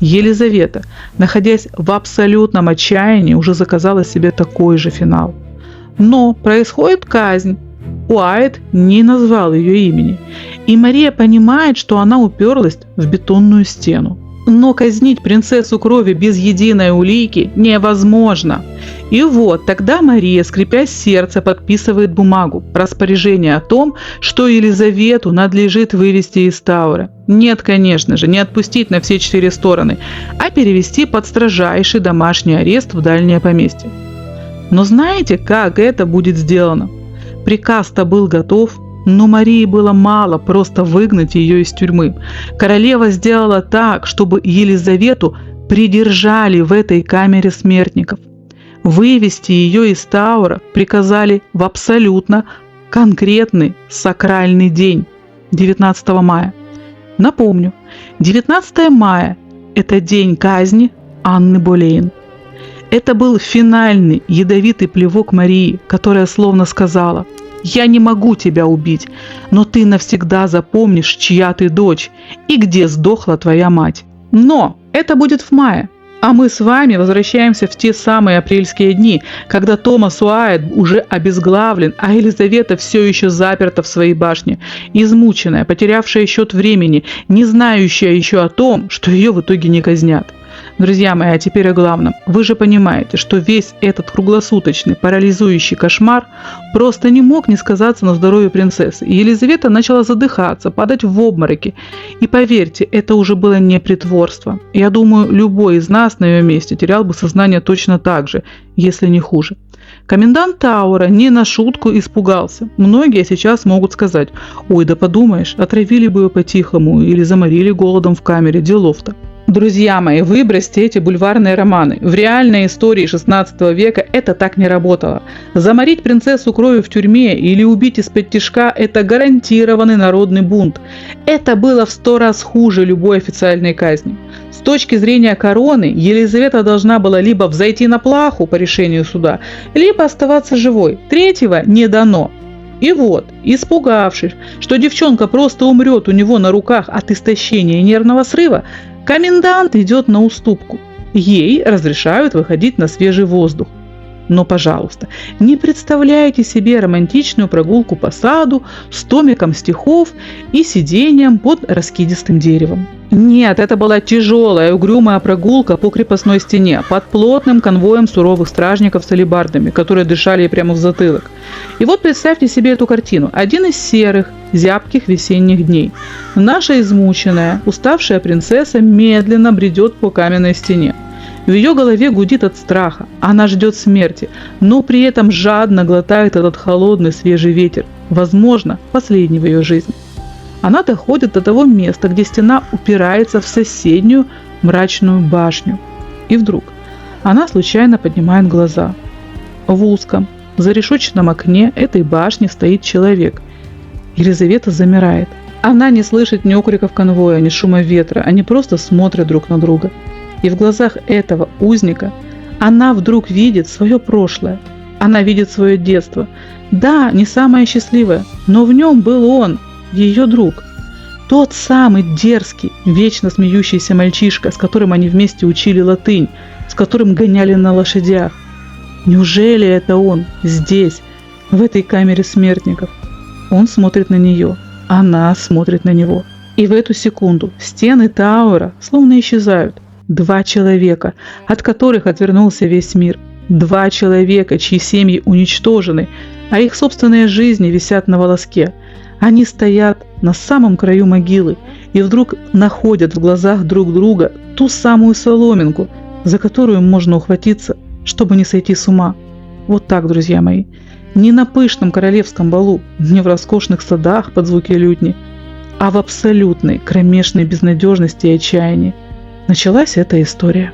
Елизавета, находясь в абсолютном отчаянии, уже заказала себе такой же финал. Но происходит казнь. Уайт не назвал ее имени. И Мария понимает, что она уперлась в бетонную стену. Но казнить принцессу крови без единой улики невозможно. И вот тогда Мария, скрипя сердце, подписывает бумагу, распоряжение о том, что Елизавету надлежит вывести из Тауэра. Нет, конечно же, не отпустить на все 4 стороны, а перевести под строжайший домашний арест в дальнее поместье. Но знаете, как это будет сделано? Приказ-то был готов, но Марии было мало просто выгнать ее из тюрьмы. Королева сделала так, чтобы Елизавету придержали в этой камере смертников. Вывести ее из Тауэра приказали в абсолютно конкретный сакральный день, 19 мая. Напомню, 19 мая – это день казни Анны Болейн. Это был финальный ядовитый плевок Марии, которая словно сказала: «Я не могу тебя убить, но ты навсегда запомнишь, чья ты дочь и где сдохла твоя мать». Но это будет в мае, а мы с вами возвращаемся в те самые апрельские дни, когда Томас Уайт уже обезглавлен, а Елизавета все еще заперта в своей башне, измученная, потерявшая счет времени, не знающая еще о том, что ее в итоге не казнят. Друзья мои, а теперь о главном. Вы же понимаете, что весь этот круглосуточный парализующий кошмар просто не мог не сказаться на здоровье принцессы. И Елизавета начала задыхаться, падать в обмороки. И поверьте, это уже было не притворство. Я думаю, любой из нас на ее месте терял бы сознание точно так же, если не хуже. Комендант Тауэра не на шутку испугался. Многие сейчас могут сказать: «Ой, да подумаешь, отравили бы ее по-тихому или заморили голодом в камере, делов-то». Друзья мои, выбросьте эти бульварные романы. В реальной истории 16 века это так не работало. Заморить принцессу кровью в тюрьме или убить из-под тишка – это гарантированный народный бунт. Это было в 100 раз хуже любой официальной казни. С точки зрения короны, Елизавета должна была либо взойти на плаху по решению суда, либо оставаться живой. Третьего не дано. И вот, испугавшись, что девчонка просто умрет у него на руках от истощения и нервного срыва, комендант идет на уступку. Ей разрешают выходить на свежий воздух. Но, пожалуйста, не представляйте себе романтичную прогулку по саду с томиком стихов и сидением под раскидистым деревом. Нет, это была тяжелая, угрюмая прогулка по крепостной стене под плотным конвоем суровых стражников с алебардами, которые дышали ей прямо в затылок. И вот представьте себе эту картину. Один из серых, зябких весенних дней. Наша измученная, уставшая принцесса медленно бредет по каменной стене. В ее голове гудит от страха, она ждет смерти, но при этом жадно глотает этот холодный свежий ветер, возможно, последний в ее жизни. Она доходит до того места, где стена упирается в соседнюю мрачную башню. И вдруг она случайно поднимает глаза. В узком, зарешетчатом окне этой башни стоит человек. Елизавета замирает. Она не слышит ни окриков конвоя, ни шума ветра, они просто смотрят друг на друга. И в глазах этого узника она вдруг видит свое прошлое. Она видит свое детство. Да, не самое счастливое, но в нем был он, ее друг. Тот самый дерзкий, вечно смеющийся мальчишка, с которым они вместе учили латынь, с которым гоняли на лошадях. Неужели это он здесь, в этой камере смертников? Он смотрит на нее, она смотрит на него. И в эту секунду стены Тауэра словно исчезают. 2 человека, от которых отвернулся весь мир. 2 человека, чьи семьи уничтожены, а их собственные жизни висят на волоске. Они стоят на самом краю могилы и вдруг находят в глазах друг друга ту самую соломинку, за которую можно ухватиться, чтобы не сойти с ума. Вот так, друзья мои. Не на пышном королевском балу, не в роскошных садах под звуки лютни, а в абсолютной кромешной безнадежности и отчаянии началась эта история.